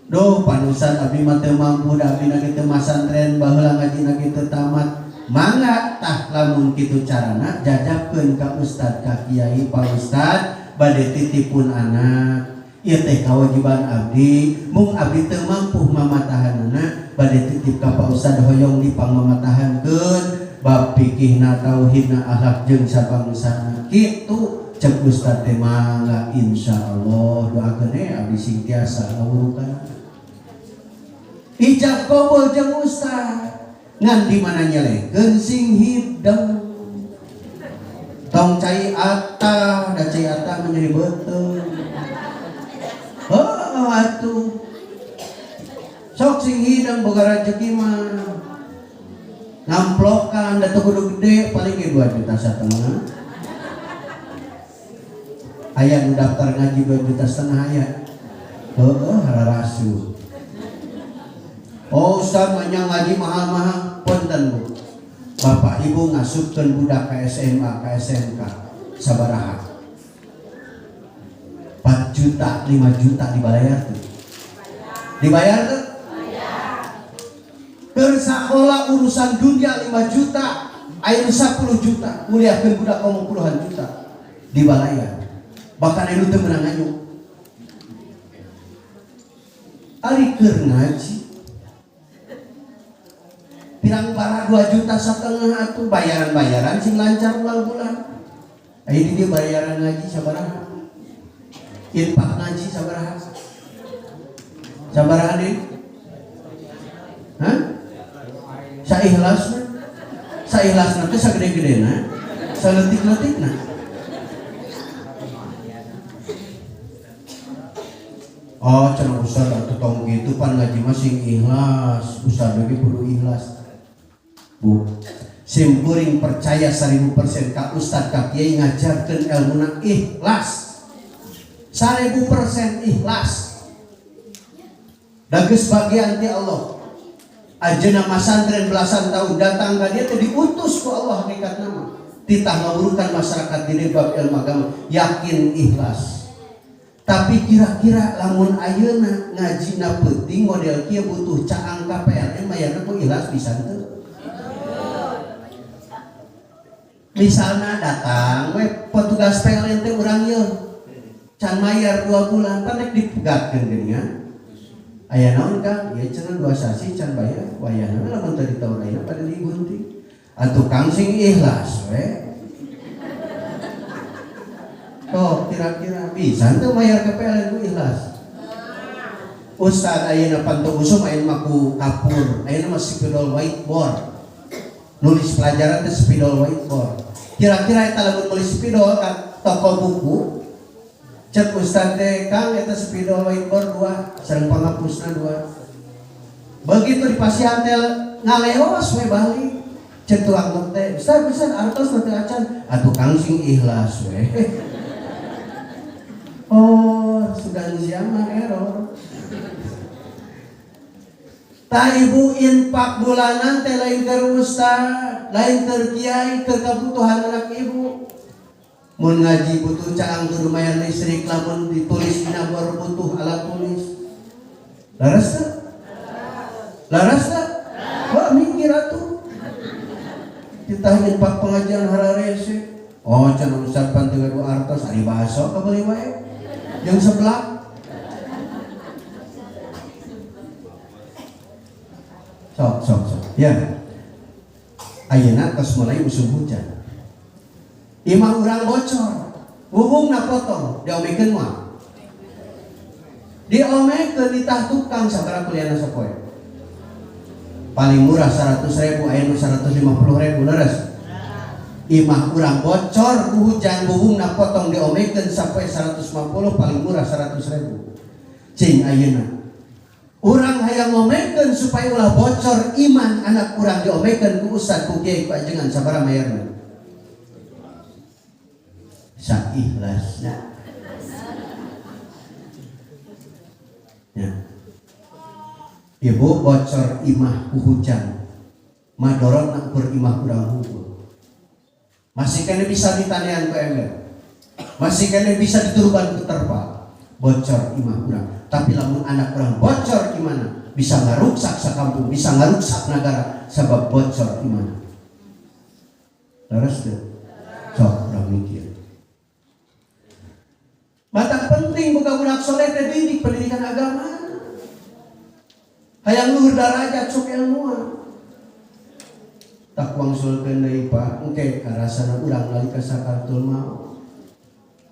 Doh panusan abdi mah teu mampu da abdi na kitu masantren baheula ngaji na kitu tamat. Mangga tah lamun kitu carana jajabkeun ka ustad ka kiai Pak Ustad bade titipun anak. Ieu teh kewajiban abdi, mung abdi teu mampu mamatahanna bade titip ka Pak Ustad hoyong dipang mamatahankeun bab fikihna, tauhidna, akhlak jeung sabangsana. Kitu cek ustad teh mangga insyaallah doakeun abdi sing tiasa ngawurukan. Ijab kabul jeung ustad ngan di mana nyelekeun sing hidung. Tong cai atah, da cai atah menjadi betul. Oh atuh. Sok sing hidung boga rezeki mah. Ngamplokan da teu kudu gede paling ge 2,5 juta. Aya nu daftar ngaji 2,5 juta aya. Heueuh hararasu. Oh Ustaz manya ngaji mahal-mahal. Punten Bu. Bapak Ibu ngasupkeun budak ka SMA, ka SMK sabaraha? 4 juta, 5 juta dibayar tuh. Dibayar tuh? Keur sakola urusan dunia 5 juta, aya 10 juta, kuliahkeun budak ngomong puluhan juta. Dibayar. Bahkan anu teu meunang nganyuk. Ari keur ngaji pirang bara 2,5 juta atuh bayaran sing lancar bulan-bulan. Aya di dieu bayaran ngaji sabaraha? Infak ngaji sabaraha? Sabaraha deui? Hah? Saikhlasna teh sagede-gedena, saleutik-leutikna. Oh, cenah ustad atuh tong gitu pan ngaji mah sing ikhlas, ustad lagi kudu ikhlas. Bu, Simkuring percaya 1000% ka ustad ka kiai ngajarkeun ilmuna ikhlas. 1000% ikhlas. Da geus bagian ti Allah. Ajeuna masantren belasan tahun datang ka dia teh diutus ku Allah hakikatna mah. Titah ngawurukan masyarakat di bab ilmu agama, yakin ikhlas. Tapi kira-kira lamun ayeuna ngajina penting model kieu butuh caang ka PLN mayarna ku ikhlas pisan teu. Misalna datang we petugas PLN teh urang yeuh can mayar 2 bulan pan rek dipegatkeun geuningan. Aya naon Kang? Ieu cenah 2 sasi can bayar. Wayahna lamun teu ditaur ayeuna pada digunting. Atuh Kang sing ikhlas we. Toh kira-kira bisa teu mayar ke PLN ku ikhlas. Ustad ayeuna panto usum ayeuna maku kapur, ayeuna mah spidol whiteboard. Nulis pelajaran teh spidol whiteboard. Kira-kira eta lamun meuli spidol ka toko buku. Cek ustad teh Kang eta spidol whiteboard 2, sareng panghapusna 2. Begitu dipasihan teh ngaleos we balik. Cek tuang teh, Ustad artos nanti acan. Atuh Kang sing ikhlas we. Oh, sudah zaman error. Ta ibu infak bulanan teh lain keur ustad, lain keur kiai, keur kebutuhan anak ibu. Mun ngaji butuh caang kudu mayar listrik, lamun ditulis dina bor butuh alat tulis. Laras teh? Laras teh? Wah mikir atuh. Kita infak pengajian hararese. Oh cenah ustad panting adu artos ari baso ka beli wae. Yang sebelah sok. Ya. Ayeuna tos mulai musim hujan. Imah urang bocor. Hubungna potong, diomekeun moal. Diomekeun di tah tukang sabaraha kuliahna sapoe. Paling murah 100.000, aya nu 150.000 leres. Imah urang bocor ku hujan hubungna potong diomekeun sapoe 150, paling murah 100.000. Cing ayeuna urang hayang ngomekeun supaya ulah bocor iman anak urang diomekeun ku ustad ku kiai ku ajengan sabaraha mayarna? Saikhlasna. Ya. Ibu bocor imah ku hujan. Madorotna ukur imah urang hungkul. Masih kene bisa ditanean ku ember. Masih kene bisa diturban ku terpal. Bocor imah urang. Tapi lamun anak orang bocor gimana? Bisa ngaruksak sakampung, bisa ngaruksak negara sebab bocor gimana? Terus deh, sok orang mikir. Mata penting buka budak soleh didik pendidikan agama. Hayang luhur darajat sok ilmuan. Tak wangsulkeun deui Pak, engke karasana urang nalika sakartul maut.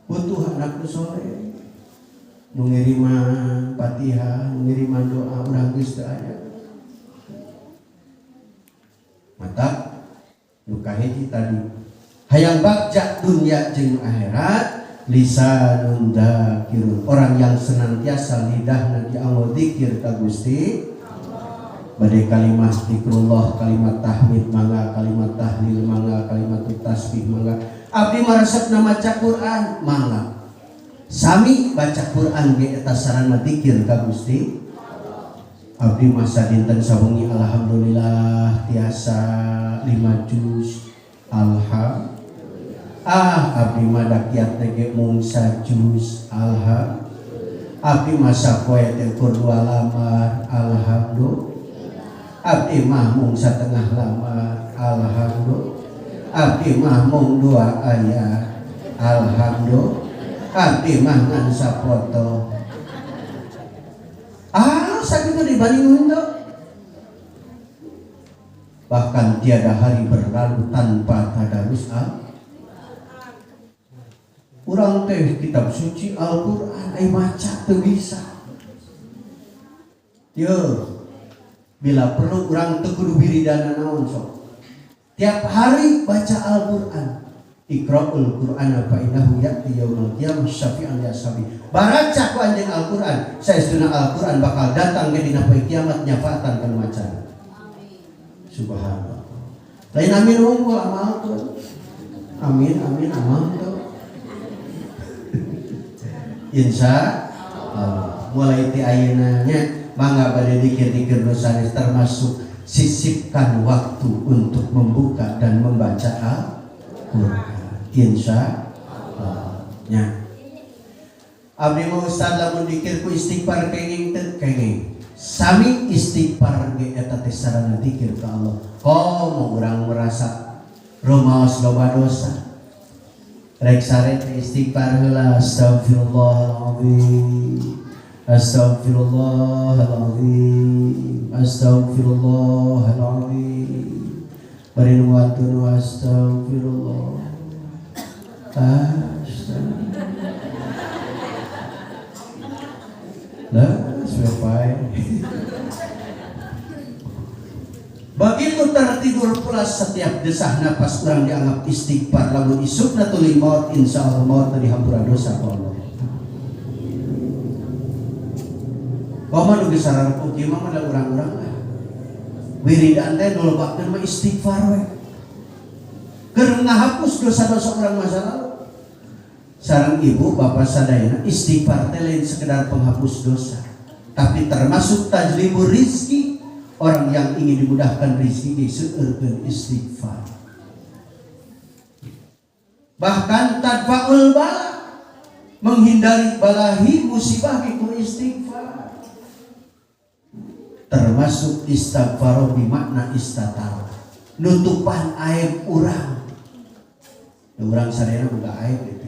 Butuh anak soleh. Ngiriman Fatihah, ngiriman doa urang geus teu aya. Mata nu kahiji tadi hayang bagja dunia jeung akhirat, lisanun dzakirun, orang yang senantiasa lidahna dianggo zikir ka Gusti bade kalimat zikrullah, kalimat tahmid mangga, kalimat tahlil mangga, kalimat tasbih mangga. Abdi maresepna maca Quran mangga. Sami baca Quran ge eta sarana zikir ka Gusti. Abdi masa dinten sawengi alhamdulillah tiasa 5 juz. Abdi mah dakiat ge mung 1 juz. Abdi masa poe teh kur 2 lamar. Alhamdulillah. Abdi mah mung 1/2 lamar. Alhamdulillah. Abdi mah mung 2 ayat. Alhamdulillah. Abdi mah ngan sapoto. Sakitu dibanding henteu. Bahkan tiada hari berlalu tanpa tadarus urang teh kitab suci Al-Qur'an ai maca teu bisa. Yo, bila perlu urang teu kudu wiridana naon sok. Tiap hari baca Al-Qur'an. Iqra'ul Qur'ana fa innahu ya'ti yaumil qiyamah syafi'an li ashabi. Baraca ku anjeun Al-Qur'an, saestuna Al-Qur'an bakal datang ke dina poe kiamat nyafaatan kana macan. Amin. Subhanallah. Lain amin unggul amal tuh. Amin amal tuh. Insya Allah. Mulai ti ayeuna nya mangga bade dikir-dikir dosa termasuk sisipkan waktu untuk membuka dan membaca Al-Qur'an. Insya Allah. Nya. Abdi mau ustad lamun dikir ku istighfar kenging teu kenging. Sami istighfar ge eta teh sarana dikir ka Allah. Komo urang merasa rumaos loba dosa. Rek sare teh istighfar heula astagfirullahalazim. Astagfirullahalazim. Astagfirullahalazim. Bari nu watu astagfirullah. Begitu tertidur pula setiap desah napas orang dianggap istighfar. Lalu isukna tuli maut insya Allah maut tadi hampura dosa Allah. Kau nu geus sareng kieu mah ada urang-urang lah. Wiridan teh nulbakeun mah istighfar we. Keur ngahapus dosa-dosa orang masa lalu. Sareng ibu bapak sadayana istighfar teh lain sekedar penghapus dosa, tapi termasuk tajlibur rizki. orang yang ingin dimudahkan rezeki seueurkeun istighfar. Bahkan tadfa'ul bala, menghindari balahi musibah itu istighfar. Termasuk istighfar bermakna istatar, nutupan aib urang. Urang sadayana boga aib gitu.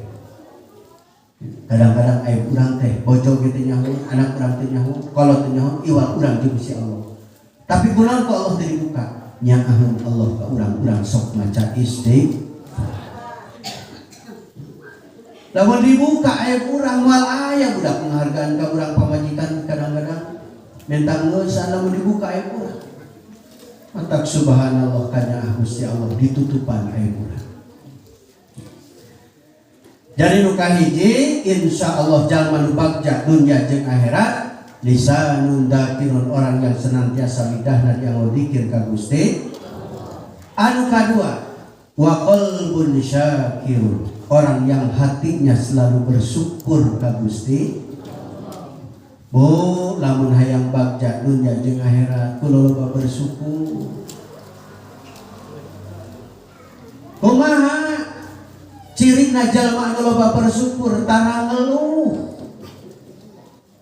Kadang-kadang aib urang teh bojo gitu nyaho, anak urang teh nyaho, kolot teh nyaho, iwal urang jeung Gusti Allah. Tapi kunaon ku Allah teu dibuka? Nyaahun Allah ka urang-urang sok maca istighfar. Lamun dibuka aib urang moal aya budak penghargaan ka urang pamajikan kadang-kadang mentang geus lamun dibuka aib urang. Mantak subhanallah kana Gusti Allah ditutupan aib urang. Jadi nu kahiji insyaallah jalma nu bagja dunya jeung akhirat lisanun dzakirun orang yang senantiasa lidahna dianggo zikir ka Gusti. Anu kadua wa qalbun syakirun orang yang hatinya selalu bersyukur ka Gusti. Bu lamun hayang bagja dunya jeung akhirat kudu loba bersyukur. Kumaha cirina jalma anu loba bersyukur tara ngeluh.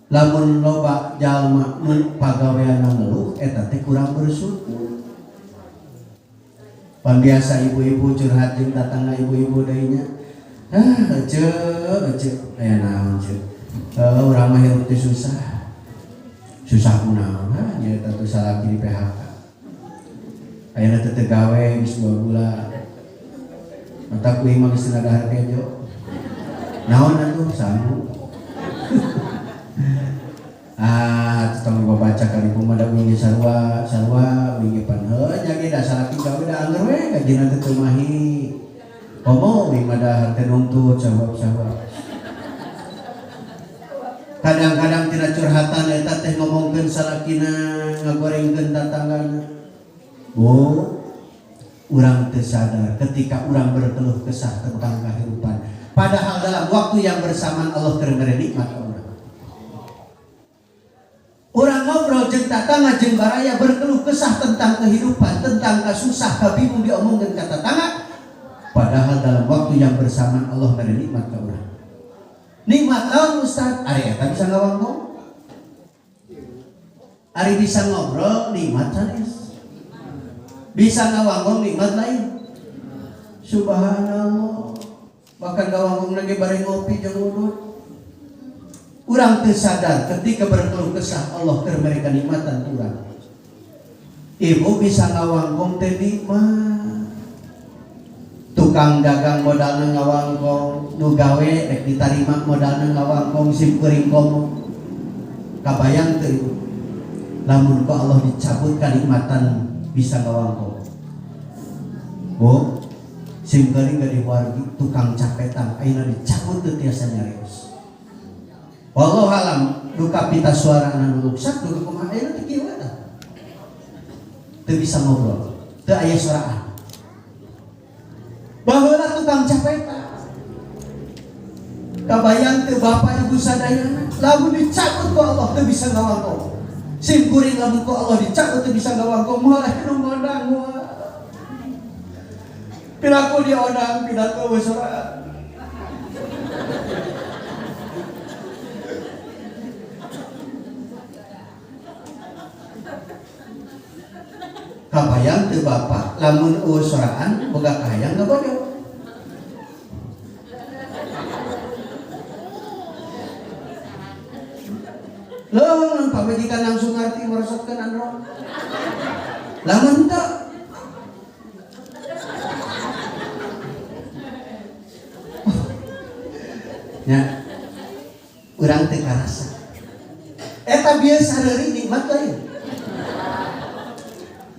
Lamun loba jalma pagawean ngeluh eta teh kurang bersyukur. Pambiasa ibu-ibu curhat jeung tatangga ibu-ibu deui nya. Ece aya naon ce. Urang mah hirup teh susah. Susah kunaon? Nya eta teh salaki di PHK. Ayeuna teh teu gawe geus 2 bulan. Mata kuih mah geus ngadahar kejo. Naon atuh sanggup. Tong baca kali pemada wingi sarua wingi pan nya ge da salaki gawe da anger we gajina teh teu mahi. Komo wingi madahar teh nuntut sawab-sawab. Kadang-kadang tina curhatan eta teh ngomongkeun salakina ngagorengkeun tatanggana. Bu, urang teu sadar ketika urang berkeluh kesah tentang kehidupan. Padahal dalam waktu yang bersamaan Allah keur memberi nikmat ka urang. Urang ngobrol jeung tatangga jeung baraya berkeluh kesah tentang kehidupan, tentang kasusah, kabingung diomongkeun ka tatangga. Padahal dalam waktu yang bersamaan Allah memberi nikmat ka urang. Nikmat naon Ustaz? Ari eta bisa ngawangkong. Ari bisa ngobrol nikmat sanes. Bisa ngawangkong nikmat lain. Subhanallah. Bahkan ngawangkong lagi bari ngopi jeung udut. Urang teu sadar ketika berkeluh kesah Allah keur memberi kenikmatan urang. Ibu bisa ngawangkong teh nikmat. Tukang dagang modalna ngawangkong, nu gawe rek ditarima modalna ngawangkong simkuring komo. Kabayang teu ibu? Lamun ku Allah dicabut kenikmatan bisa ngawangkong. Bu, simkuring gadi wargi tukang capetan ayeuna dicabut teu tiasa nyareos. Wallahu alam duka pita suara anu luksak duka kumaha ayeuna teh kieu eta. Teu bisa ngobrol, teu aya suaraan. Baheula tukang capetan. Kabayang teu bapak ibu sadayana lamun dicabut ku Allah teu bisa ngawangkong. Simkuring lamun ku Allah dicabut teu bisa ngawangkong moal anu ngodang moal. Pilaku diodang pidato suaraan. Kabayang teu bapak lamun eueuh soraan boga kahayang ngabodo. Lamun pamajikan langsung ngarti merosotkeun andro. Lamun teu nya urang teu karasa. Eta biasa deui nikmat lain.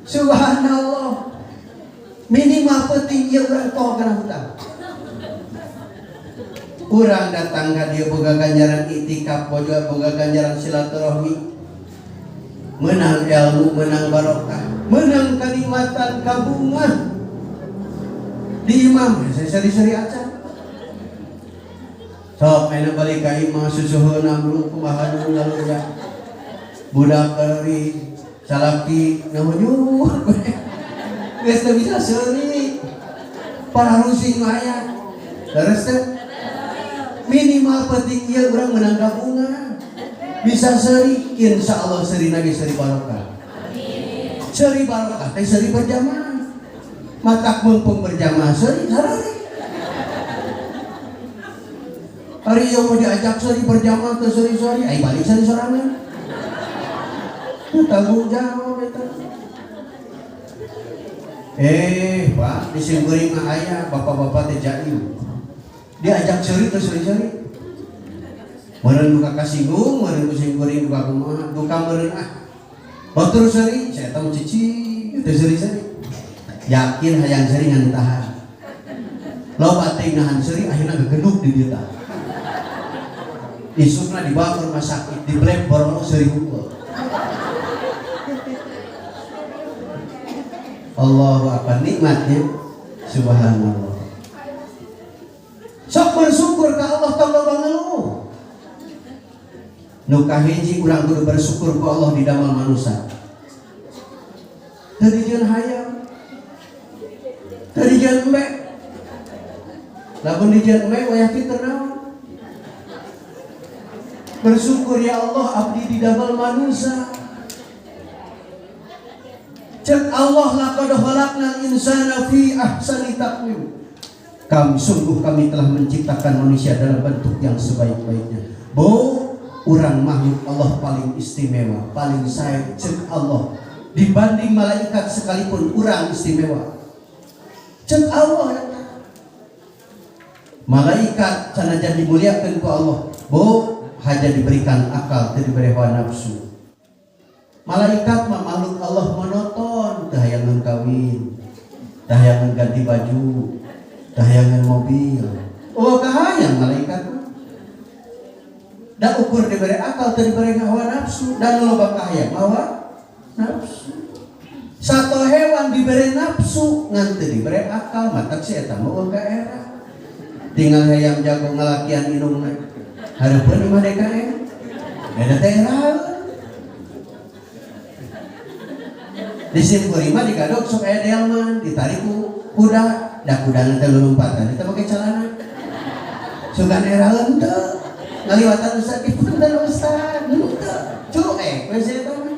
Subhanallah. Minimal penting ieu urang poho kana hutang. Urang datang ka dieu boga ganjaran itikaf, boga ganjaran silaturahmi. Menang ilmu, menang barokah, menang kenikmatan kabungan. Di imam seri-seri acan. Sok ayeuna balik ka imam susuhun amru kumaha dulu lalu ya. Budak euy salaki namanya geus teu bisa seuri para rusing aya terus teh minimal penting ieu urang meunang gabungan bisa seuri insyaallah seuri nage seuri barokah amin seuri barokah teh seuri berjamaah matak mumpung berjamaah seuri harari hari yang mau diajak seuri berjamaah teh seuri ai balik seuri sorangan tanggung jawab eta. Pak, di Simkuring mah aya bapak-bapak teh jaim. Diajak seuri teh seuri-seuri. Meureun duka kasinggung, meureun ku Simkuring duka kumaha, duka meureun batur seuri, saya tahu cici teh seuri-seuri. Yakin hayang seuri ngan tahan. Loba teh nahan seuri akhirna gegenuk di dieu tah. Isukna dibawa ke rumah sakit, di black borong seuri hukul. Allahu akbar nikmatnya subhanallah. Sok bersyukur ka Allah tong loba ngeluh. Nu kahiji urang kudu bersyukur ku Allah di damel manusia. Tadi jeung hayam. Tadi jeung embe. Lamun di jeung embe wayah pinter naon? Bersyukur ya Allah abdi di damel manusia. Cek Allah laqad khalaqnal insana fi ahsani taqwim. Sungguh kami telah menciptakan manusia dalam bentuk yang sebaik-baiknya. Urang makhluk Allah paling istimewa, paling sayang cek Allah. Dibanding malaikat sekalipun urang istimewa. Cek Allah ya. Malaikat sanajan dimuliakeun ku Allah, haja diberikan akal, teu diberi hawa nafsu. Malaikat mah makhluk Allah monoton, teu hayangan kawin, teu hayangan ganti baju, teu hayangan mobil. Kahayang malaikat mah. Da ukur diberi akal, teu diberi hawa nafsu, dan loba kahayang hawa nafsu. Satu hewan diberi nafsu, ngan teu diberi akal, matak si eta mah ka era. Tinggal hayang jago ngalakian inungna. Hareupeun mah DKM. Ada teh di Simkuring mah digadok sok aya delman, ditarik ku kuda, da kudana teh lompatan, eta make calana. Sugan eraeun teu. Ngaliwatan ustaz punten ustaz, teu. Cuek we eta mah.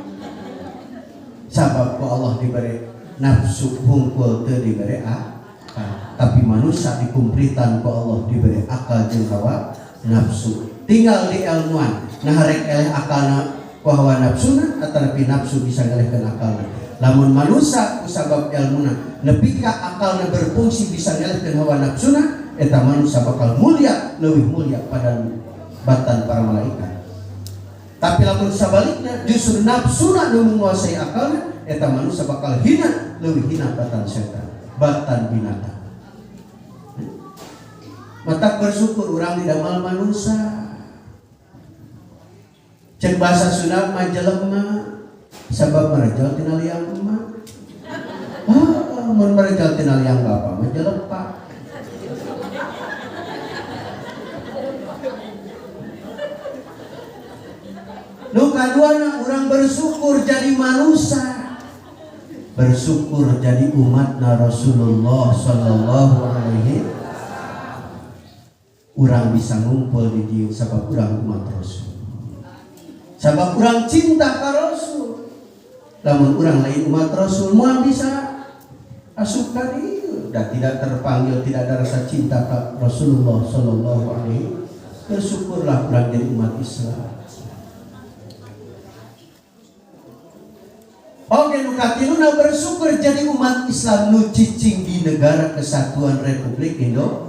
Sabab ku Allah diberi nafsu hungkul teu diberi akal. Tapi manusia dikumplitan ku Allah diberi akal jeung hawa nafsu. Tinggal di ilmuan. Nah rek eleh akalna ku hawa nafsuna atapi nafsu bisa ngelehkeun akalna. Lamun manusia kusabab ilmuna nepi ka akalna berfungsi bisa ngelehkeun hawa nafsuna, eta manusia bakal mulia, leuwih mulia pada batan para malaikat. Tapi lamun sabalikna justru nafsuna nu menguasai akalna, eta manusia bakal hina, leuwih hina batan setan, batan binatang. Matak bersyukur urang di damel manusia. Cek bahasa Sunda mah jelema sabab merejal tina liang emak. Mun merejal tina liang bapa mah jelepa. Nu kaduana urang bersyukur jadi manusia. Bersyukur jadi umatna Rasulullah sallallahu alaihi wasallam. Urang bisa ngumpul di dieu sabab urang umat Rasul. Sabab urang cinta ka Rasul. Lamun urang lain umat Rasul moal bisa asup ka dieu dan tidak terpanggil, tidak ada rasa cinta ka Rasulullah sallallahu alaihi wasallam. Bersyukurlah urang jadi umat Islam. Oke, nu katiluna bersyukur jadi umat Islam nu cicing di negara kesatuan Republik Indonesia.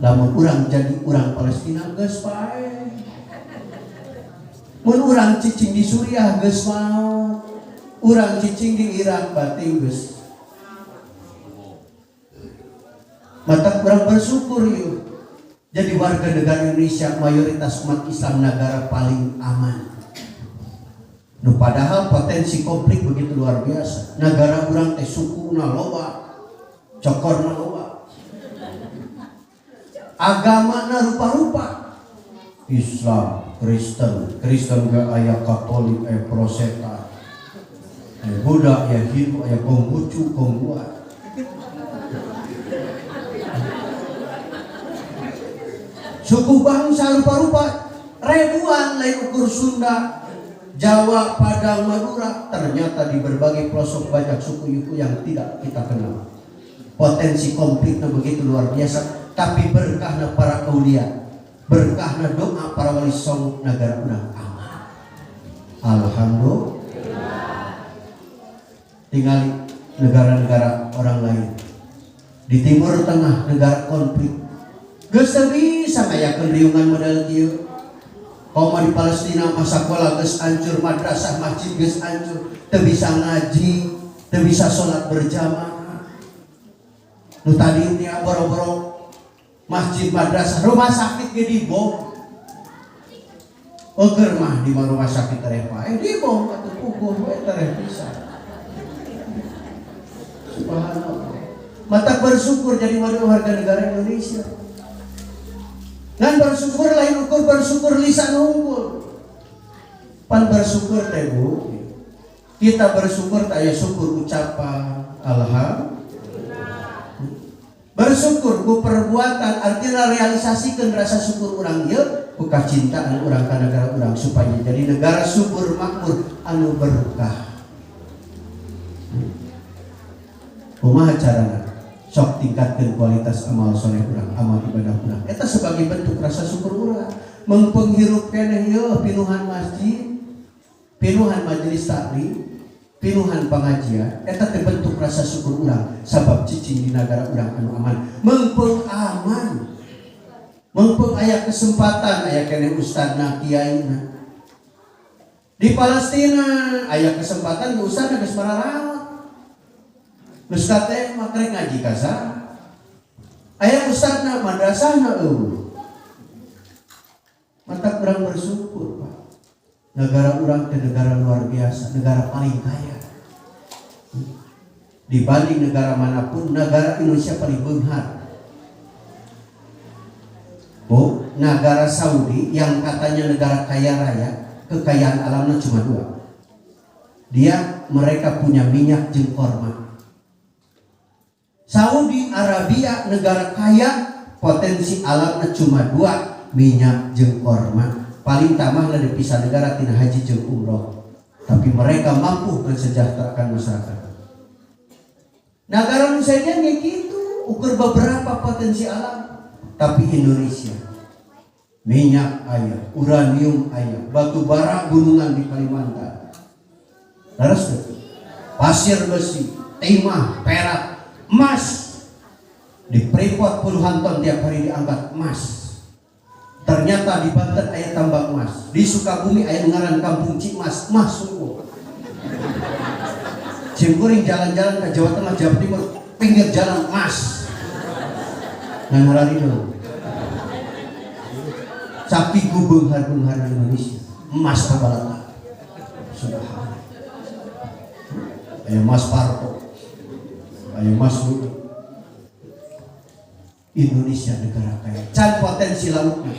Lamun urang jadi urang Palestina geus bae. Mun urang cicing di Suriah geus maot. Urang cicing di Irak bating geus. Mata urang bersyukur ieu. Jadi warga negara Indonesia mayoritas umat Islam negara paling aman. Nu padahal potensi konflik begitu luar biasa. Negara urang teh sukuna loba, cokorna loba. Agamana rupa-rupa. Islam, Kristen ge aya Katolik, Protestan. Budak ya Hindu ya Konghucu Konghuat. Suku bangsa rupa-rupa ribuan lain ukur Sunda, Jawa, Padang, Madura. Ternyata di berbagai pelosok banyak suku-suku yang tidak kita kenal. Potensi konfliknya begitu luar biasa. Tapi berkahnya para aulia, berkahnya doa para wali songo negara urang aman. Alhamdulillah. Tinggal negara-negara orang lain. Di Timur Tengah negara konflik. Geus bisa ngayakeun riungan model kieu. Koma di Palestina masa sekolah geus hancur, madrasah masjid geus hancur, teu bisa ngaji, teu bisa sholat berjamaah. Nu tadi nya boro-boro masjid madrasah, rumah sakit ge dibom. Oger mah di rumah sakit tereva, dibom atuh pukul we tereh pisan. Subhanallah. Mata bersyukur jadi warga negara Indonesia. Dan bersyukur lain ukur bersyukur lisan unggul. Pan bersyukur teh Bu. Kita bersyukur tak ya syukur ucapan alhamdulillah. Bersyukur ku perbuatan artinya realisasikan rasa syukur urang ieu ku kacintaan urang ka negara urang supaya jadi negara subur makmur anu berkah. Kumaha carana? Sok tingkatkan kualitas amal soleh urang, amal ibadah urang. Eta sebagai bentuk rasa syukur urang. Mengpenghirup keneh ieu pinuhan masjid, pinuhan majelis taklim, pinuhan pengajian. Eta teh bentuk rasa syukur urang. Sabab cicing di negara urang anu aman. Mengpeng aman, mengpeng aya kesempatan aya keneh ustadna kiaina. Di Palestina aya kesempatan ustadna geus mararawat. Ustaz teh makrek ngaji kasar. Aya ustadna madrasahna eueuh. Mata urang bersyukur, Pak. Negara urang teh negara luar biasa, negara paling kaya. Dibanding negara manapun, negara Indonesia paling beunghar. Bu, negara Saudi yang katanya negara kaya raya, kekayaan alamnya cuma 2. Mereka punya minyak jeung korma. Saudi Arabia negara kaya, potensi alamnya cuma 2, minyak jeung korma. Paling tamahna dipisah negara tina haji jeung umroh. Tapi mereka mampu mensejahterakan masyarakat. Negara Indonesia ge kitu, ukur beberapa potensi alam. Tapi Indonesia minyak aya, uranium aya, batu bara gunungan di Kalimantan. Terus pasir besi, timah, perak, emas. Di Freeport puluhan ton tiap hari diangkat emas. Ternyata di Banten aya tambang emas. Di Sukabumi aya ngaran kampung Cimas, emas sungguh. Cimkuring jalan-jalan ke Jawa Tengah, Jawa Timur, pinggir jalan emas. Ngan itu. Sapi beunghar-beunghar Indonesia, emas kabalata. Subhanallah. Aya emas parto. Ayo masuk. Indonesia negara kaya. Can potensi lautnya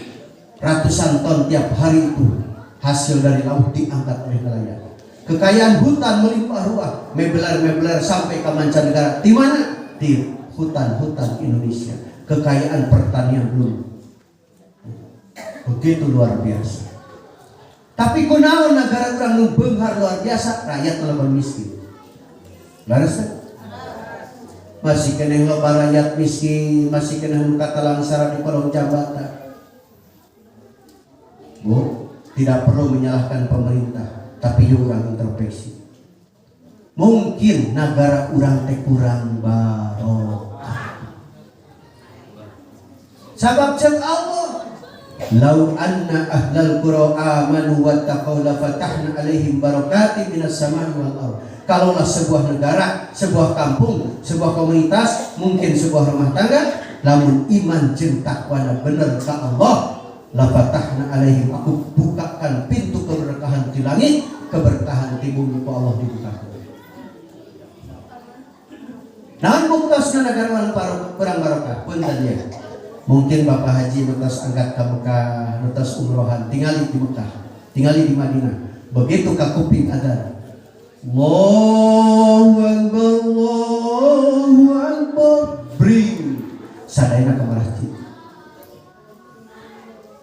ratusan ton tiap hari itu hasil dari laut diangkat oleh nelayan. Kekayaan hutan melimpah ruah, mebelar sampai ke mancanegara. Di mana? Di hutan-hutan Indonesia. Kekayaan pertanian belum. Begitu luar biasa. Tapi kunaon negara urang nu beunghar luar biasa, rakyat lebih miskin. Laras masih kena loba rakyat miskin, masih kena kata langsara di kolong jabatan. Bu, tidak perlu menyalahkan pemerintah, tapi urang introspeksi. Mungkin negara urang teh kurang barokah. Sabab cek Allah, lau anna ahlal qura amanu wattaqau la fatahna alaihim barakatin minas samai wal ardh. Kalaulah sebuah negara, sebuah kampung, sebuah komunitas, mungkin sebuah rumah tangga, namun iman jeung takwana bener ka Allah, la fatahna alaihim, aku bukakan pintu keberkahan di langit, keberkahan di bumi ku Allah dibukakan. Namun buktasna negara kurang barokah, punten ya. Mungkin Bapak Haji nutas angkat ke Mekah, nutas umrohan, tinggali di Mekah, tinggali di Madinah. Begitu ka kuping adzan, Allahu Akbar, Allahu Akbar. Bring sadayana ke masjid.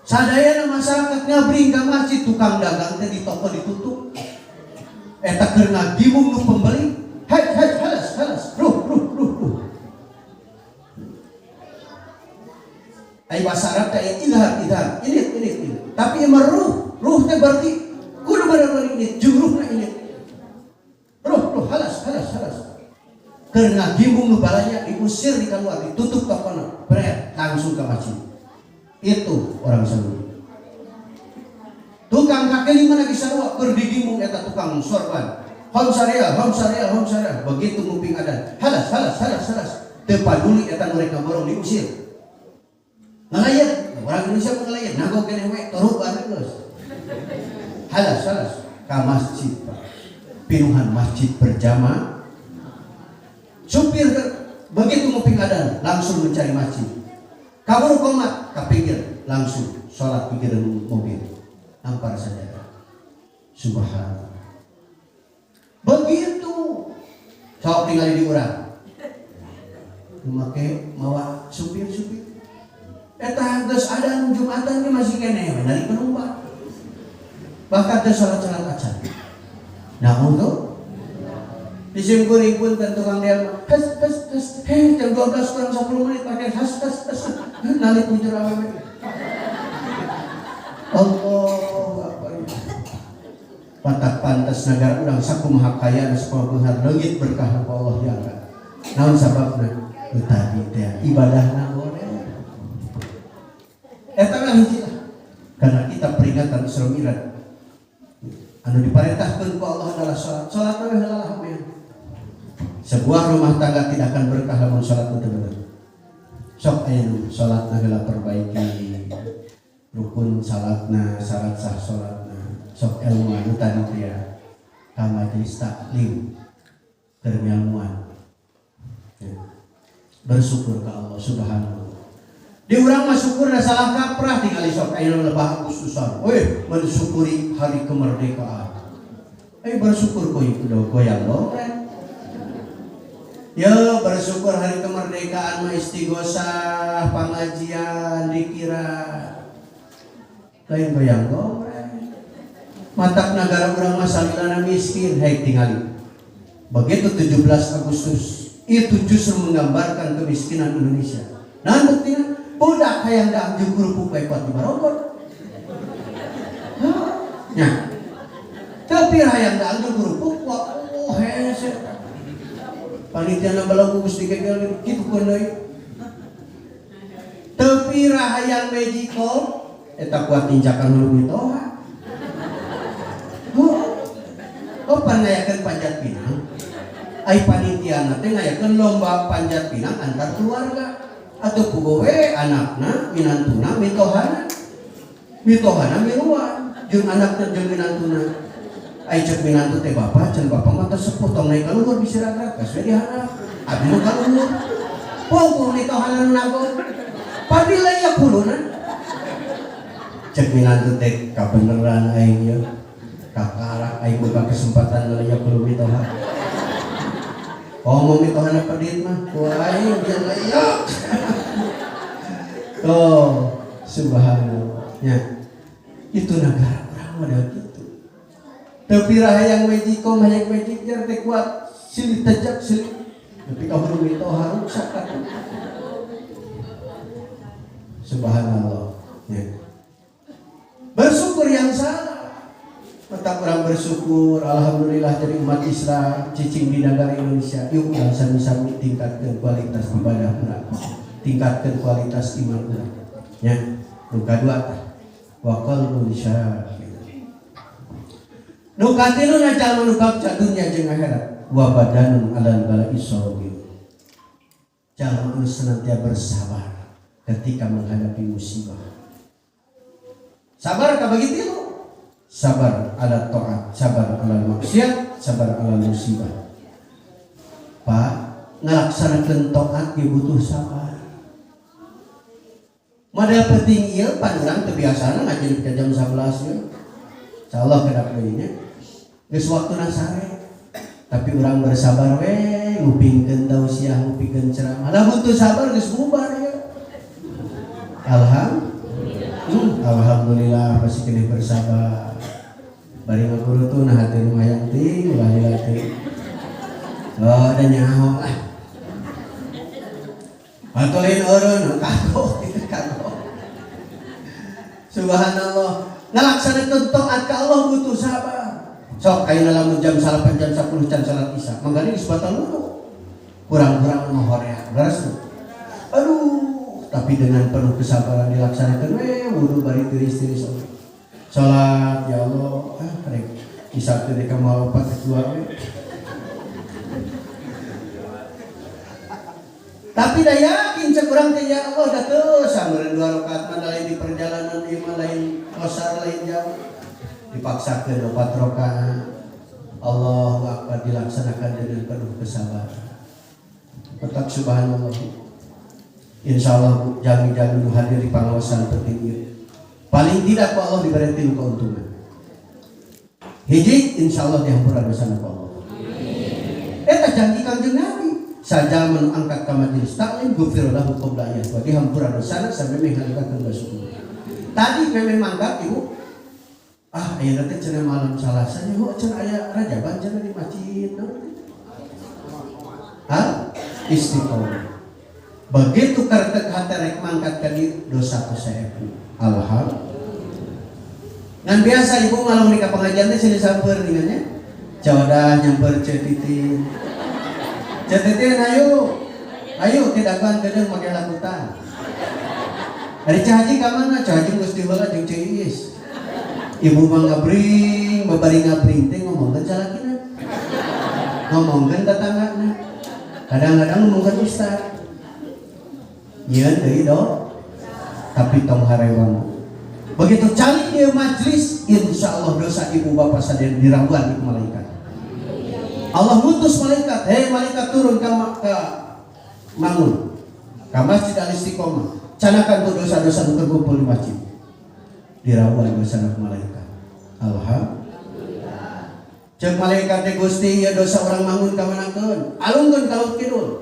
Sadayana masyarakat ngabring ke masjid, tukang dagang teh di toko ditutup. Eta keur ngagimung nu pembeli. Hai, halas. Ruh. Ai bahasa Arab teh idhar. Ini. Tapi emang ruh teh berarti kudu bener-bener ini, juruhna ini. Ruh, halas. Keur ngagimung nu balanya diusir di keluar, ditutup tokona, beres langsung ke masjid. Itu orang Sunda. Tukang kaki lima lagi sarua keur digimung eta tukang sorban. Hom syariah. Begitu nguping adan. Halas. Teu paduli eta mereka borong diusir. Ngalayan, orang Indonesia pun ngalayan. Nago keneh we toruk bareng geus. Halas. Ka masjid, Pak. Pinuhan masjid berjamaah. Supir begitu nguping adan langsung mencari masjid. Kabur komat ka pinggir langsung salat pinggir mobil. Nampar saja. Subhanallah. Begitu. Sok tinggal di urang. Make mawa supir. Eta geus ada Jumatan ge masih keneh dari penumpang. Bahkan teh salat acan. Nah untuk disimkuripun kan tukang del. Has. Jam 12 kurang 10 menit pakai has. Nalik bujur awewe. Allah Akbar. Patak pantas negara urang sakumaha kaya sakumaha beunghar leungit berkah Allah diangkat. Naon sababna? Tadi teh ibadahna boleh. Eta mah hiji lah. Karena kita peringatan Isra Mi'raj. Anu diparentahkeun ku Allah adalah salat. Salat we heula hamil. Sebuah rumah tangga tidak akan berkah lamun salat teu bener. Sok aya nu salatna heula perbaiki. Rukun salatna, syarat sah salatna. Sok ilmu anu tadi dia ka majelis taklim keur ngalmuan. Bersyukur ke Allah Subhanahu. Di urang mah syukur da salah kaprah tingali sok aya lebah Agustusan. Mensyukuri hari kemerdekaan. Bersyukur kudu goyang dongeng. Ya bersyukur hari kemerdekaan mah istighosah, pengajian, dikira. Lain goyang dongeng. Matak negara urang mah salilana miskin, tingali. Begitu 17 Agustus itu justru menggambarkan kemiskinan Indonesia. Nah buktinya budak hayang da anjeun kerupuk bae kuat di Maroko. Nya. Tapi hayang da anjeun kerupuk kuat hese. Panitiana balagu geus digegel kitu keun deui. Tapi hayang Mexico eta kuat tinjakan hulu mitoha. Pangayakeun panjat pinang. Ai panitiana teh ngayakeun lomba panjat pinang antar keluarga. Atau pugowe anakna minantuna mitohana miluan jeung anakna jeung minantuna ai cek minantu teh bapak cenah bapak mah teh sepuh tong naik ka luhur disiragat geus we diharap abdi nu ka luhur popo mitohana nago padila ya kuluna cek minantu teh kabeneran aing ye kakarak aing boga kesempatan ngaliak kulo mitoha mau mitohana pedit mah aing biar layak. Oh, subhanallah. Ya. Itu negara orang model gitu. Tapi rahayang Mexico, hayang Mexico teh kuat silih tejak silih. Tapi kamu mitoha rusak kan. Subhanallah. Ya. Bersyukur yang salah. Tetap orang bersyukur, alhamdulillah jadi umat Islam cicing di negara Indonesia. Yuk sami-sami tingkatkan kualitas ibadah urang, tingkatkan kualitas iman urang. Ya, nu kadua wa qalbun syahid. Nu katilu na jalma nu kabca dunya jeung akhirat, wa badanun alal bala'i sabir. Jalma anu senantiasa bersabar ketika menghadapi musibah. Sabar ka bagi tilu. Sabar ala taat, sabar ala maksiat, sabar ala musibah. Pak, ngalaksanakeun taat ge butuh sabar. Model penting ieu pan urang teu biasana ngaji ka jam 11 ieu. Insyaallah kada deui nya. Geus waktuna sare. Tapi orang bersabar ngupingkeun daun siang ngupingkeun ceramah. Lamun teu sabar geus bubar ya. Alhamdulillah masih kena bersabar. Bari ngaguru tuh nah hati nu hayang ting ulah dilatih. Oh, ada nyaho lah. Patulin eureun kagok kitu kagok. Subhanallah. Ngalaksanakeun taat ka Allah butuh sabar. Sok kain lamun jam 8 jam 10 can salat isya. Mangga geus batal wudu. Kurang-kurang mah hoream. Beres. Aduh, tapi dengan penuh kesabaran dilaksanakan wudu bari tiris-tiris. Salat ya Allah, rek isya teh ka mau 4 Tapi dah yakin cek urang teh ya Allah dah teu sameureun 2 rakaat mah lain di perjalanan ieu mah lain qasar lain jauh. Dipaksakan 4 rakaat. Allahu Akbar dilaksanakan dengan penuh kesabaran. Tetap subhanallah. Insyaallah jami-jami hadir di pengawasan penting ieu. Paling tidak Allah diberi keuntungan. Hiji insyaallah dihampura dosana ku Allah. Eta janji Kanjeng Nabi. Saja mengangkat ka majelis taklim ghufir lahu qabla ayat wa dihampura dosana sampai menghalikakeun dosa. Tadi memang mangkat ibu. Ayeuna teh cenah malam Salasa nya cenah aya rajaban cenah di masjid. Istiqomah. Begitu kartek hati rek mangkat ka dieu dosa ku saepu. Alhamdulillah. Ngan biasa ibu malam di pengajian teh sini samper ningannya. Jawadah nyamper cetitin. Cetitin ayo tidakan kedeung make lakutan. Ari Cahaji ka mana? Cahaji geus diheula jeung Ciis. Ibu mah ngabring, babari ngabring teh ngomongkeun salakina. Ngomongkeun tetanggana. Kadang-kadang ngomongkeun ustaz. Yeun deui do. Tapi tong harewang. Begitu cari dia majlis, insyaallah dosa ibu bapak sadaya dirawan ku malaikat. Allah mutus malaikat, hei malaikat turun ke mangun, ke masjid al-istiqomah. Canakan tuh dosa-dosa nu terkumpul di masjid. Dirawan dosa malaikat. Alhamdulillah. Cek malaikat teh Gusti ya dosa orang mangun ka manakeun. Alungkeun ka laut kidul.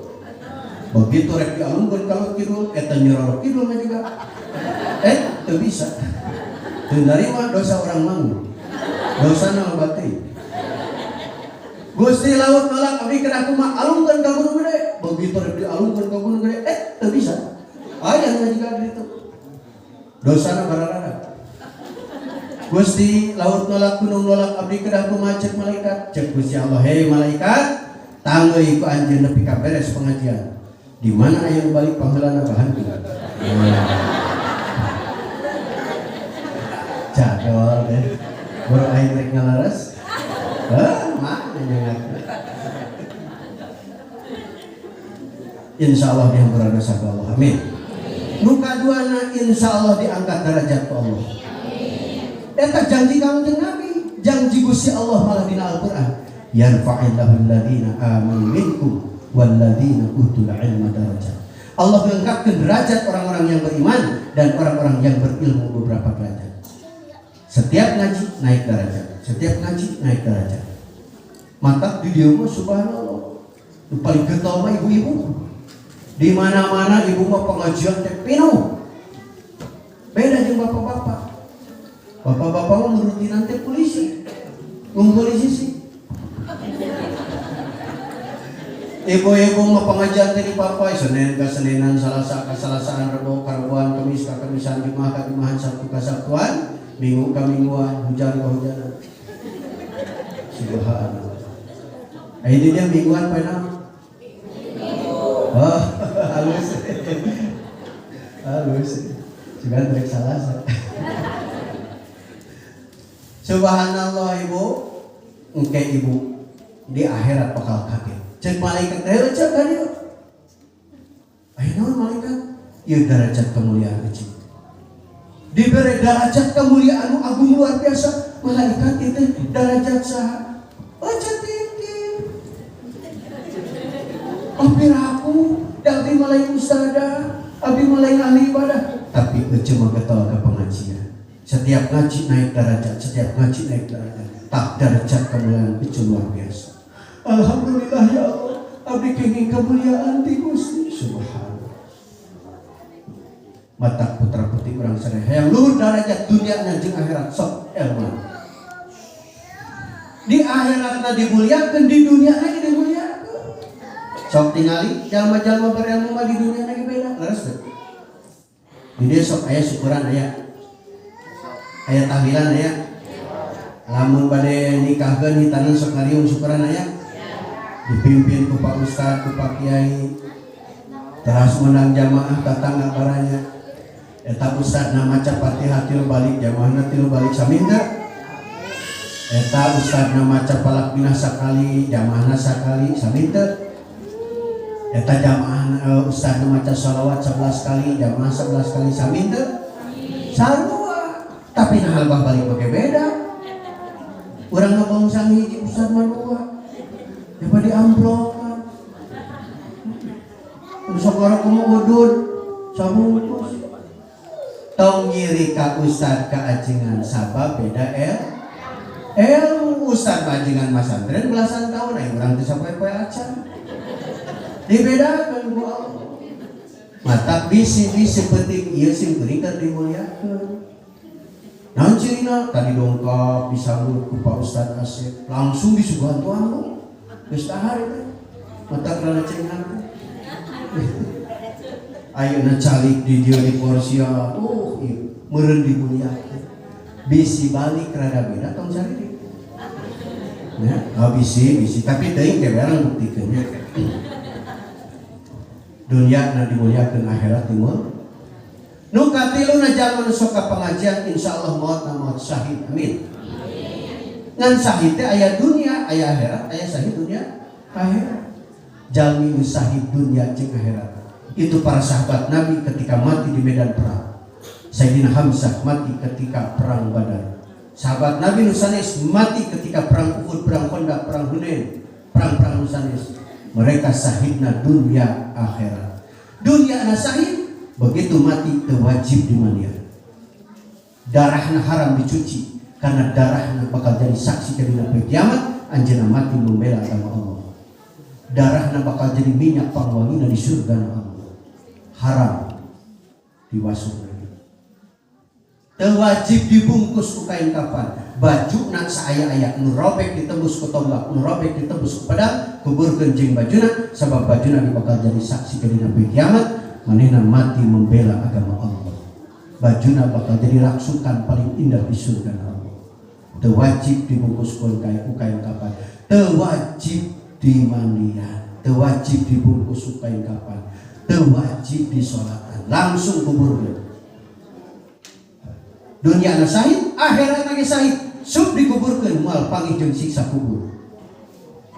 Begitu rek dialungkeun ka laut kidul, eta nyerorok kidul mah juga. Teu bisa. Teu narima dosa orang mangun. Dosana batin. Gusti laut nolak abdi kedah kumaha alungkeun ka gunung gede. Begitu rek dialungkeun ka gunung gede, teu bisa. Aya nu juga ditu. Dosana bararada. Gusti laut nolak gunung nolak abdi kedah kumaha cek malaikat. Cek Gusti Allah, hei malaikat, tangeuy ku anjeun nepi ka beres pengajian. Di mana aya nu balik pangheulana bahan kita. Cadol deh. Baru aing rek ngalaras. Insyaallah dihampura dosa ku Allah. Amin. Nu kaduana insyaallah diangkat derajat ku Allah. Eta janji Kanjeng Nabi, janji Gusti Allah malah dina Al-Qur'an. Yarfa'illahu alladziina aamanu minkum walladziina utul ilma darajat. Allah mengangkat derajat orang-orang yang beriman dan orang-orang yang berilmu beberapa derajat. Setiap ngaji naik derajat, setiap ngaji naik derajat. Mantap di dia mah subhanallah. Yang paling getol mah ibu-ibu. Di mana-mana ibu mah pengajian teh penuh. Beda jeung bapak-bapak. Bapak-bapak mah rutinan teh polisi. Polisi sih. Ibu-ibu mah pengajian teh di papai Senin ka Seninan, Salasa ka Salasaan, Rebo ka Reboan, Kamis ka Kamisan, Jumat ka Jumahan, Sabtu ka Sabtuan, Minggu ka Mingguan, hujan ka hujanan. Subhanallah. Ini dia mingguan apa nama? Oh, halus. Juga trik salah. Subhanallah ibu, engke ibu di akhirat bakal kaget. Cek malaikat teh cek tadi. Ayeuna malaikat, ieu derajat kemuliaan kecil. Diberi derajat kemuliaan agung luar biasa. Malaikat itu derajat saha? Abi raku, abdi mulai usaha, abdi mulai ahli ibadah. Tapi cuma getol ke pengajian. Setiap ngaji naik derajat, setiap ngaji naik derajat. Tak derajat kemuliaan itu luar biasa. Alhamdulillah ya Allah, abdi kenging kemuliaan ti Gusti subhanallah. Mata putra putih urang sadaya hayang luhur derajat dunia jeung akhirat sok elma. Di akhiratna dimuliakeun, di dunia lagi dimuliakeun. Sok tingali jalma-jalma berilmu mah di dunia lagi beda, leres teh. Di dieu sok aya syukuran aya tahlilan aya. Lamun bade nikahkeun hitanan sok ngariung syukuran aya. Dipimpin ku Pak Ustad, ku Pak Kiai, terus menang jamaah tatangga baranya. Eta Ustad na maca Fatihah tilu balik, jamaahna tilu balik saminta. Eta Ustad na maca palakbina sakali, jamaahna sakali saminta. Eta jamaah Ustad na maca sholawat 11 kali, jamaah 11 kali saminta. Sarua, tapi nah halbah balik pake beda. Urang na bangsang hiji Ustad mah dua. Apa di amplop sok orang kamu udun sabungkus tong ngiri ka Ustad ka ajengan sabab beda Ustad ka ajengan masantren belasan tahun aing urang teh sapoe-poe acan dibedakeun ku Allah. Mata bisi-bisi penting ieu sing teuing keur dimuliakeun. Naon cirina tadi dongkap disambut ku Pak Ustad Asep langsung disuguhan tuan lu. Geus tahar itu mata kerana cengan ayeuna calik di dieu di porsia meureun dimuliakeun bisi balik rada beda tong cari ya bisi tapi teuing teh barang buktikeun nya dunya na dimuliakeun akhirat timur nu katiluna jalma nu sok ka pengajian insyaallah maut syahid amin. Ngan syahid teh aya dunia, aya akhirat, aya syahid dunia, akhirat. Jalmi nu syahid dunia jeung akhirat. Itu para sahabat Nabi ketika mati di medan perang. Sayyidina Hamzah mati ketika perang Badar. Sahabat Nabi nu sanes mati ketika perang Uhud, perang Khandaq, perang Hunain, perang-perang nu sanes. Mereka syahidna dunia akhirat. Dunia na syahid begitu mati teu wajib dimandian. Darahna haram dicuci. Karena darahnya bakal jadi saksi ke dina kiamat anjeunna mati membela agama Allah. Darahnya bakal jadi minyak pangwangi di surga Allah. Haram diwasuh lagi. Teu wajib dibungkus ku kain kafan. Baju nak saaya-aya nu robek ditembus ku tombak, nu robek ditembus ku pedang, kuburkeun jeung bajuna sabab bajuna bakal jadi saksi ke dina kiamat manehna mati membela agama Allah. Bajuna bakal jadi rangsukan paling indah di surga Allah. Teu wajib dibungkus ku kain kafan, teu wajib dimandian, teu wajib dibungkus ku kain kafan, teu wajib disolatan, langsung kuburkeun. Dunia na syahid, akhirat lagi syahid, sub dikuburkeun moal panggih jeung siksa kubur.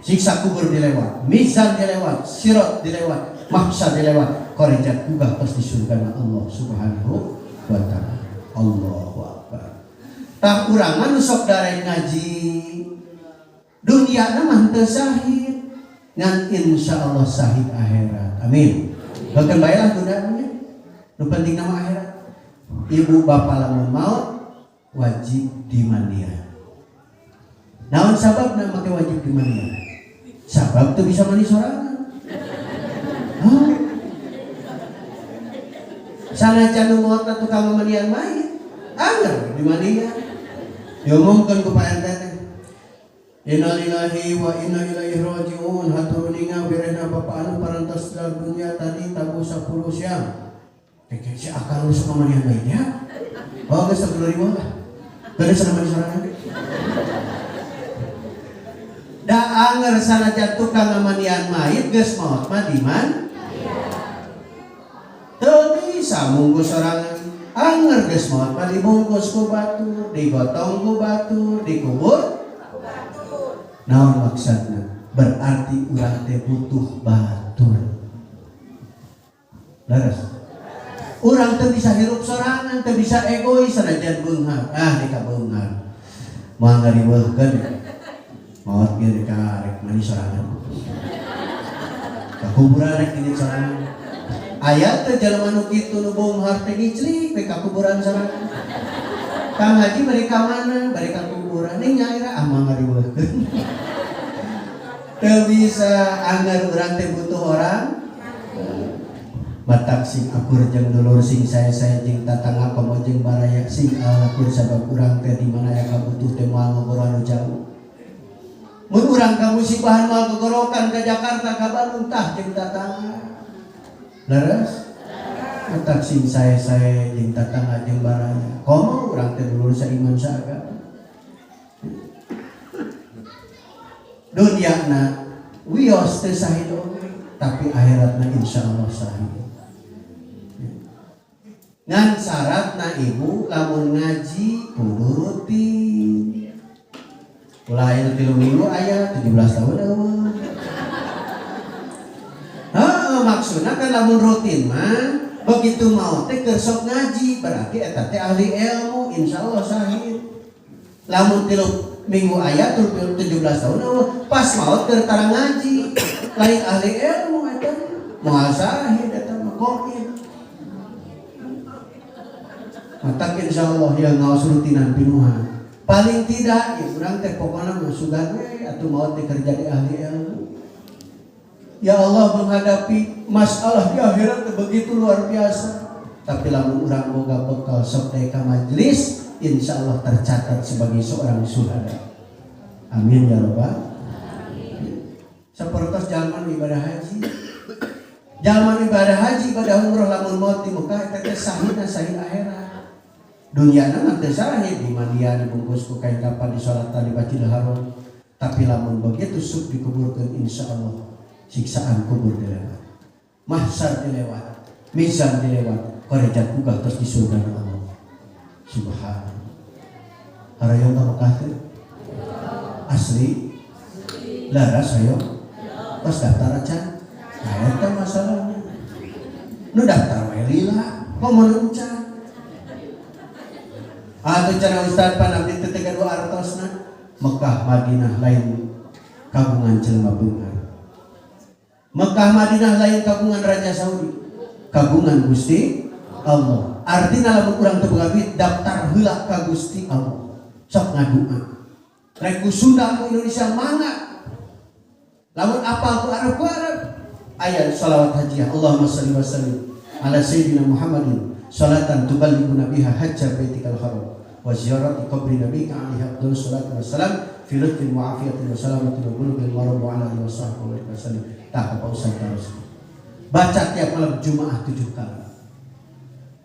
Siksa kubur dilewat, mizan dilewat, sirat dilewat, mahsyar dilewat, korejat gugah pas di surga Allah Subhanahu wa taala. Allahu akbar. Tah urang mah nu sok dareng ngaji dunia mah teu syahid ngan insyaallah syahid akhirat amin. Bahkan baelah dunia nu penting nama akhirat. Ibu bapak lamun maut wajib dimandian. Naon sababna make wajib dimandian? Sabab teu bisa mandi sorangan. Sanajan nu maot tukang mandian mayit anggar dimandian. Diomongkeun ku Pak RT teh. Inna lillahi wa inna ilaihi rajiun. Hatur ninga birena bapak anu parantos dalam dunia tadi tabu 10 siang. Kek si akal lu suka mandian baik ya. Oh geus 10.000 lah. Geus sana mandi sorangan. Da anger sanajan tukang mandian mayit geus maot mah di man. Teu bisa munggus sorangan. Anger geus maot mah dibungkus ku batur, digotong ku batur, dikubur ku batur. Naon maksudna? Berarti urang teh butuh batur. Laras. Urang teu bisa hirup sorangan, teu bisa egois sanajan beunghar. Dikabeunghar. Moal ngariweuhkeun. Maot ge rek mani sorangan. Ka kuburan rek ini sorangan. Aya teh jalma nu kitu nu beunghar teh ngiclik we ka kuburan sorangan. Kang Haji bari ka mana? Bari ka kuburan. Ning nyaira mah ngariweuhkeun. Teu bisa anggar urang teh butuh orang. Batak sing akur jeung dulur sing saya jeung tatangga komo jeung baraya sing akur sabab urang teh di mana ya kabutuh teh moal ngogoro anu jauh. Mun urang ka musibahan moal gogorokan ka Jakarta ka Bandung tah jeung tatangga. Leres? Batak sing saya jeung tatangga jeung baraya. Komo urang teh dulur saiman saagama. Dunyana wios teh sahid oge, tapi akhiratna insyaallah sahid. Ngan syaratna ibu lamun ngaji kudu rutin. Ulah aya 3 minggu aya 17 tahun eueuh. Heeh, maksudna kan lamun rutin mah begitu mau teh keur sok ngaji berarti eta teh ahli ilmu insyaallah sahid. Lamun 3 minggu aya 17 tahun eueuh pas maot keur tara ngaji lain ahli ilmu eta moal sahid eta mah qoid. Mata insyaallah yang ngaos rutinan pinuhan. Paling tidak ya urang teh pokona mah sugan we atuh maot teh kerja di ahli ilmu. Ya Allah menghadapi masalah di akhirat begitu luar biasa. Tapi lamun urang boga bekal sok teh ka majelis insyaallah tercatat sebagai seorang syuhada. Amin ya rabbal alamin. Sapertos jalma ibadah haji. Jalma ibadah haji ibadah umroh lamun maot di Mekah eta teh sahidna sahid akhirat. Dunyana mah teu sahid di mandian dibungkus ku kain kapan disolatan di Masjidil Haram. Tapi lamun begitu suk dikuburkeun insyaallah siksaan kubur dilewat. Mahsyar dilewat, mizan dilewat, karejat buka terus di surga Allah. Subhanallah. Harayong ka Mekah teh? Asli? Laras hayo? Pas daftar acan? Nah eta masalahnya. Nu daftar wae lila, komo can. Atau cara Ustaz panabdi teu teu artosna Mekah Madinah lain kagungan jelema beungar. Mekah Madinah lain kagungan Raja Saudi. Kagungan Gusti Allah. Artina lamun urang teu boga duit daftar heula ka Gusti Allah. Sok ngadua. Rek ku Sunda ku Indonesia mangga. Lamun apal ku Arab aya shalawat hajiyah Allahumma shalli wa sallim ala sayyidina Muhammadin salatan tuballighuna biha hajja baitikal haram wa ziyarati qabri nabiyika alaihi afdhalus salatu wassalam fi rizqin wa afiyatin wa salamatin wa bulughil maram wa ala alihi wasahbihi wasallam. Tak apa usah terus. Baca tiap malam Jumaah 7 kali.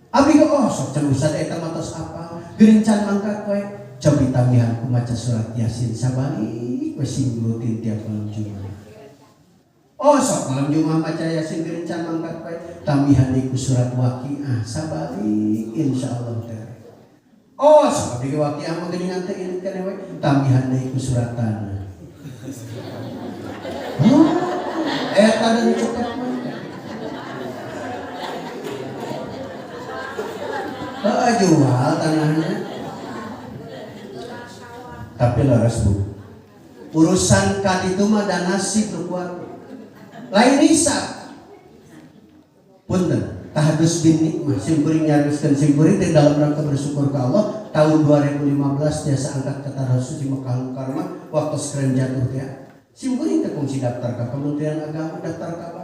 Abi kok sok can Ustaz eta matos apa? Geureuncan mangkat we cobi tambihan ku maca surat Yasin sabalik we sing rutin tiap malam Jumaah. Oh sok malam Jumaah maca Yasin geureuncan mangkat we tambihan ku surat Waqiah sabalik insyaallah teh. Oh sok abi Waqiah mah geuningan teh ieu kana we tambihan deui ku surat Tanah. Eta dan cukup mah. Jual tanahnya. Tapi laras bu. Urusan kad itu mah dan nasib lu kuat. Lain hisab. Punten, tahadus bin nikmah simkuring nyaruskeun simkuring teh dalam rangka bersyukur ke Allah tahun 2015 jasa angkat kata Rasul di Mekah Mukarramah waktu sekeren jatuh teh. Simkuring teh kungsi daftar ke Kementerian Agama daftar ke apa?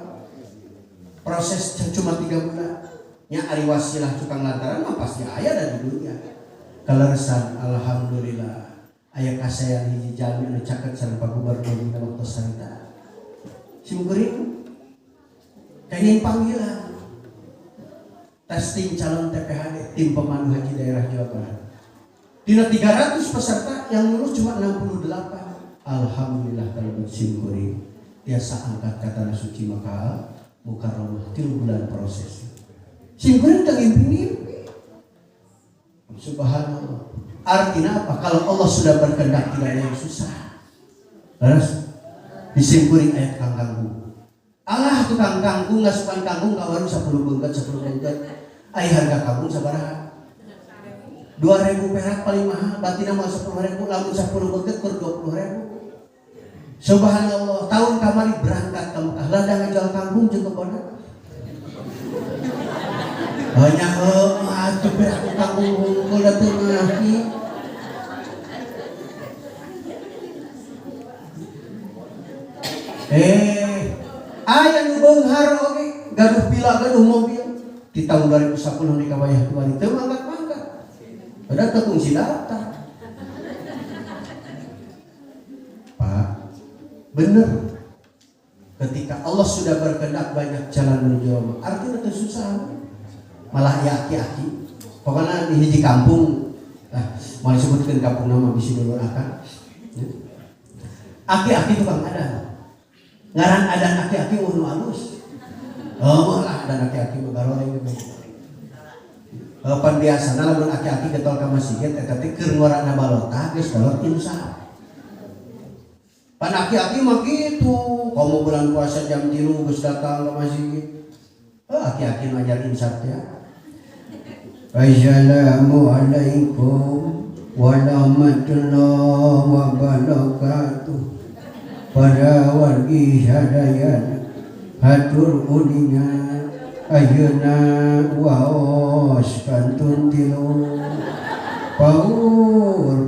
Proses cuma 3 bulan. Nya ari wasilah tukang lantaran mah pasti aya da di dunia. Kaleresan alhamdulillah aya kasayan hiji jalmi anu caket sareng Pak Gubernur dina waktu sarita. Simkuring kayin panggilan. Testing calon TPHD tim pemandu haji daerah Jawa Barat. Dina 300 peserta yang lulus cuma 68. Alhamdulillah kalau simkuring biasa angkat kata suci Mekah Mukarramah 3 bulan proses. Simkuring teu ngimpi-ngimpi. Subhanallah. Artinya apa? Kalau Allah sudah berkehendak tidak ada yang susah. Terus disimkuring ayat tukang kangkung. Allah tukang kangkung ngasupan kangkung ka warung 10 beungket 10 beungket. Aya harga kangkung sabaraha? 2.000 perak paling mahal. Batina mah 10.000, lamun 10 beungket keur 20.000. Subhanallah, tahun kamari berangkat ke Mekah, ladang ngajal kangkung jeung kebona. Banyak atuh berak kangkung hungkul da teu ngaki. Aya nu beunghar oge gaduh pila gaduh mobil di tahun 2010 di kawayah tuan teu mangkat-mangkat. Padahal teu si data. Pak, bener. Ketika Allah sudah berkehendak banyak jalan menuju Allah, artinya itu susah. Malah ya aki-aki. Pokoknya di hiji kampung, mau disebutkan kampung nama bisa dulu akan. Aki-aki tukang adan. Ngaran adan aki-aki unu halus. Oh lah adan aki-aki begaroreng gitu. Pan biasana lamun aki-aki getol ka masjid eta teh keur ngorana balota geus balot insaf. Pan aki-aki mah kitu, kamu bulan puasa jam 3 geus datang ke masjid. Aki-aki ngajar insaf ya. Assalamualaikum warahmatullahi wabarakatuh. Para wargi sadayana hatur uningan ayeuna waos kantun tilu paur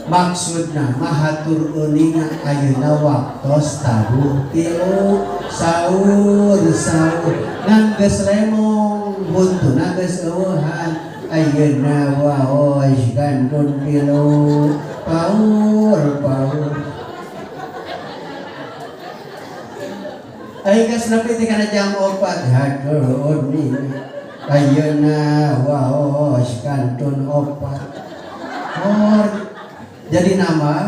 maksudna mahatur uningan ayeuna waktos tabuh tilu sahur ngan geus lemong buntuna geus eueuhan ayeuna waos kantun tilu paur geus nepi ti kana jam 4 hatur uningan ayeuna waos kantun 4 jadi nama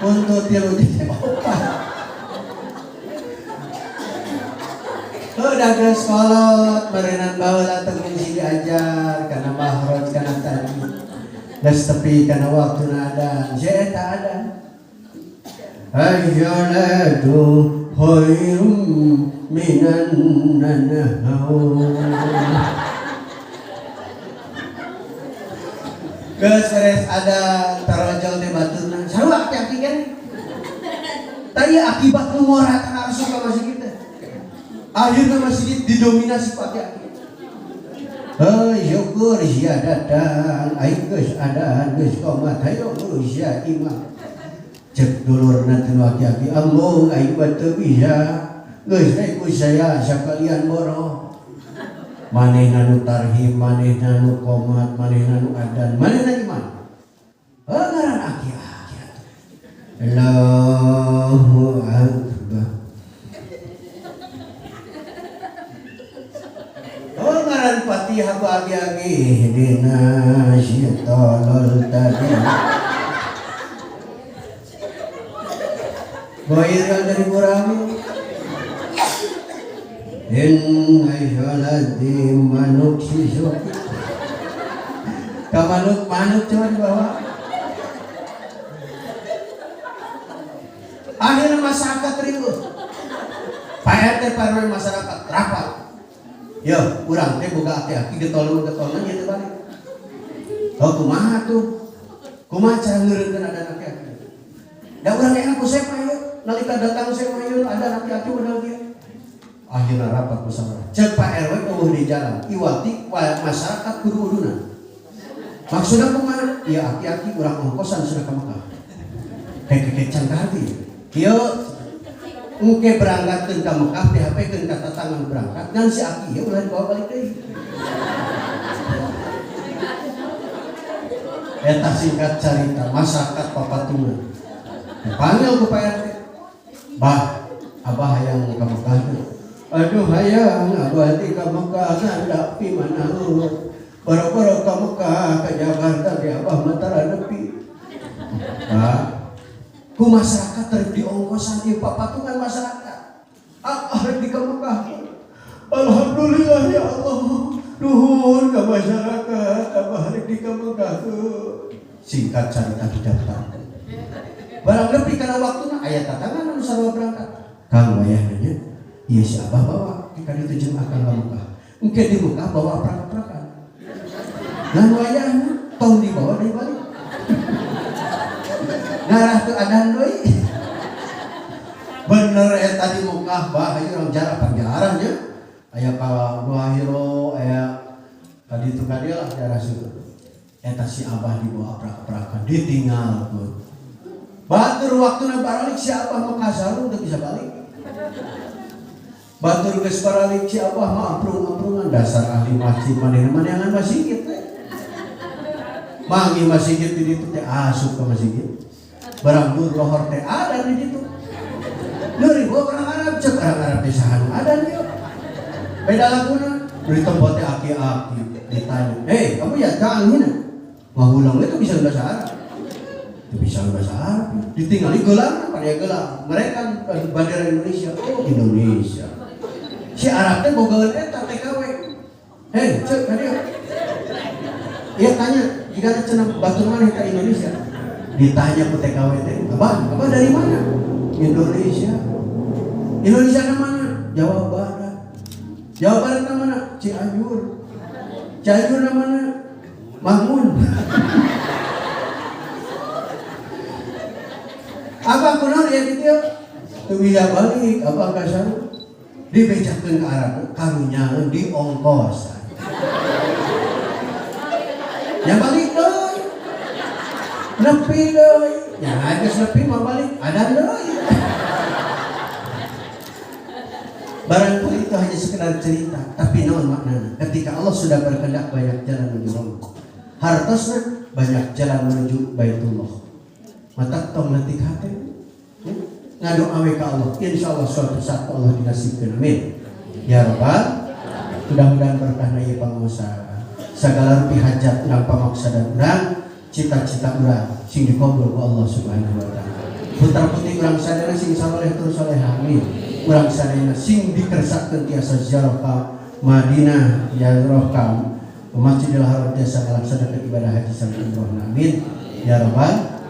untuk tilu jadi 4 udah geus kolot merenang baheula teu ngisi diajar kana mahraj kana tadi geus tepi kana waktuna adan eta adan ayyalatu khairum minan nanahum geus beres ada tarojol teh baturna sarua aki-aki kan tadi akibat nu ngora kana rasul ka masjid kita akhirnya masjid didominasi pakai aki. Syukur sia datang aing geus ada geus qomat hayo guru sia imam cek dulurna teu aki-aki ambung aing teu bisa geus teh ku saya sakalian boro manehna nu tarhib manehna nu qomat manehna nu adan manehna iman ngaran aki-aki Allahu akbar ngaran Fatihah agi-agi dina syaitonul tadi Goirkan dari kurang Inna sholati manuk sisuk Ka manuk coba dibawa akhirnya masyarakat ribut Pak RT parwe masyarakat rapat ya urang teh boga aki-aki getolna gitu balik kumaha tuh kumaha cara ngeureunkeun ada aki-aki da urang enak ku saya mah nalika datang saya mah ada aki-aki modal dia akhirnya rapat musyawarah cek Pak RW eueuh di jalan iwati masyarakat kudu-kuduna maksudna kumaha ya aki-aki urang ongkosan sudah ka Mekah kekecan ka hati kieu engke berangkatkeun ka Mekah DHP-keun ka tatangan berangkat dan si aki ya ulah dibawa balik deui eta singkat cerita masyarakat papatuna panggil ku Pak RT bah abah hayang ka Mekah aduh hayang abah di ka Mekah nganda pi mana boro-boro ka Mekah ka Jakarta di abah matara nepi ku masyarakat terus diongkosan di papatungan masyarakat hari di Mekah alhamdulillah ya Allah nuhun ke masyarakat hari di Mekah singkat cerita didaftar barang lebih karena waktunya ayat tatangan anu sarua berangkat kang wayah nanya iya si abah bawa jika ditujuan akan ke Mekah engke di Mekah bawa aprak-aprakan dan wayahnya tong dibawa dari balik ngarah ke adan doi bener eta di Mekah bah ayo urang jarak panjarahnya aya ka Gua Hiro aya tadi itu ka dia lah daerah situ eta si abah dibawa aprak-aprakan ditinggalkeun Batur waktu na balik siapa makasar udah bisa balik. Batur geus balik siapa mah amprung-amprungan dasar ahli masjid maneh-manehan masjid teh. Mangi masjid di ditu teh asup ke masjid. Barang dur lohor teh ada di ditu. Dari orang Arab cek orang Arab teh saha ada nih. Beda laguna di tempat teh aki-aki ditanya, kamu ya jangan hina. Mahulang itu bisa bahasa Arab. Itu bisa bahasa Arab. Ditinggali gelang, pada gelang. Mereka bendera Indonesia. Oh, Indonesia. Si Arab teh bogaeun eta TKW. Cek tadi. Iya tanya, jika ada cenah batur maneh ka Indonesia. Ditanya ke TKW teh, "Abah dari mana?" Indonesia. Indonesia ke mana? Jawa Barat. Jawa Barat ke mana? Cianjur. Cianjur ke mana? Mahmun. Abah kunaon ya gitu? Teu bisa balik, abah kasar. Dibejakeun ke Arab, karunya di ongkos. Ya balik deui. Nepi deui. Ya geus nepi mah balik, ada deui. Barangkali itu hanya sekedar cerita, tapi naon maknanya? Ketika Allah sudah berkehendak banyak jalan menuju Allah. Hartosna banyak jalan menuju Baitullah. Mata tong letik hati. Ngadu awe ka Allah. Insyaallah suatu saat Allah dinasibkeun. Amin. Ya Rabbal, mudah-mudahan berkah na ieu pangusaha. Segala rupi hajat urang pamaksana urang, cita-cita urang sing dikabul ku Allah Subhanahu wa taala. Putra-putri urang sadaya sing saleh terus saleh. Amin. Urang sadaya sing dikersakkeun tiasa ziarah ka Madinah, ziarah ka Masjidil Haram tiasa ngalaksanakeun ibadah haji sareng umrah. Amin. Ya Rabbal,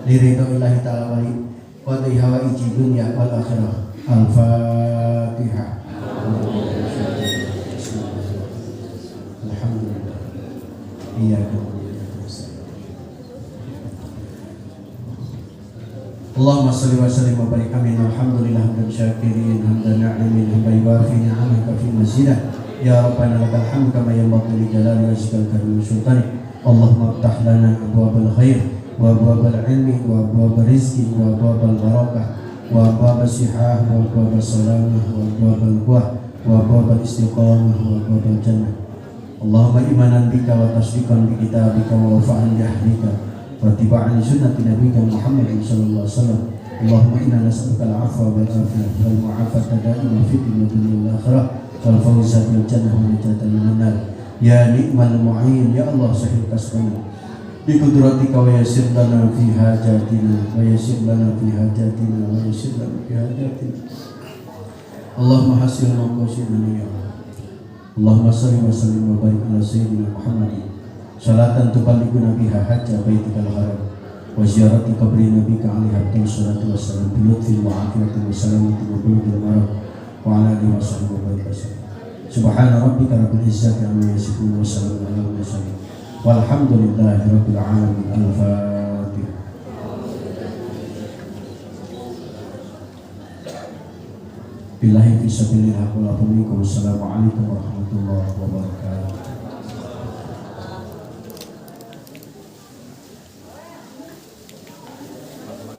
liridhoillahi ta'ala wali qadhi hawaiji dunya wal akhirah. Al-Fatihah. Alhamdulillah. Iyyaka Allahumma salli wa sallim wa barik amin. Alhamdulillah hamdan syakirin hamdan na'imin hamdan yuwafi ni'amaka fi mazidah. Ya Rabbana lakal hamd kama yanbaghi li jalali wajhikal karim wa sultanik. Allahumma iftah lana abwabal khair wa abwabal ilmi wa abwabal rizqi wa abwabal barakah wa abwabal sihah wa abwabal salamah wa abwabal quwwah wa abwabal istiqamah wa abwabal jannah. Allahumma imanan bika wa tasdiqan bi kitabika wa wafa'an bi ahdika wa tiba'an sunnati nabiyika Muhammad sallallahu alaihi wasallam. Allahumma inna nas'aluka al-'afwa wal afiyah wal mu'afata da'ima fid dunya wal akhirah wal fawza bil jannah wa najatan minan nar. Ya ni'mal mu'in, ya Allah sahil kasbana bi qudratika wa yassir lana fi hajatina wa yassir lana fi hajatina wa yassir lana fi hajatina. Allahumma hasil maqasidana ya Allah. Allahumma salli wa sallim wa barik ala sayyidina Muhammadin salatan tuballighuna biha hajja baitikal haram wa ziyarati qabri nabika alaihi afdalus salatu wassalam bi lutfin wa afiyatin wa salamatin wa bulughil maram wa ala alihi wa sahbihi wa barik. Subhana rabbika rabbil izzati amma yasifun wa salamun alal mursalin walhamdulillahi rabbil alamin. Al-Fatihah. Billahi fisabilillah wa assalamualaikum warahmatullahi wabarakatuh.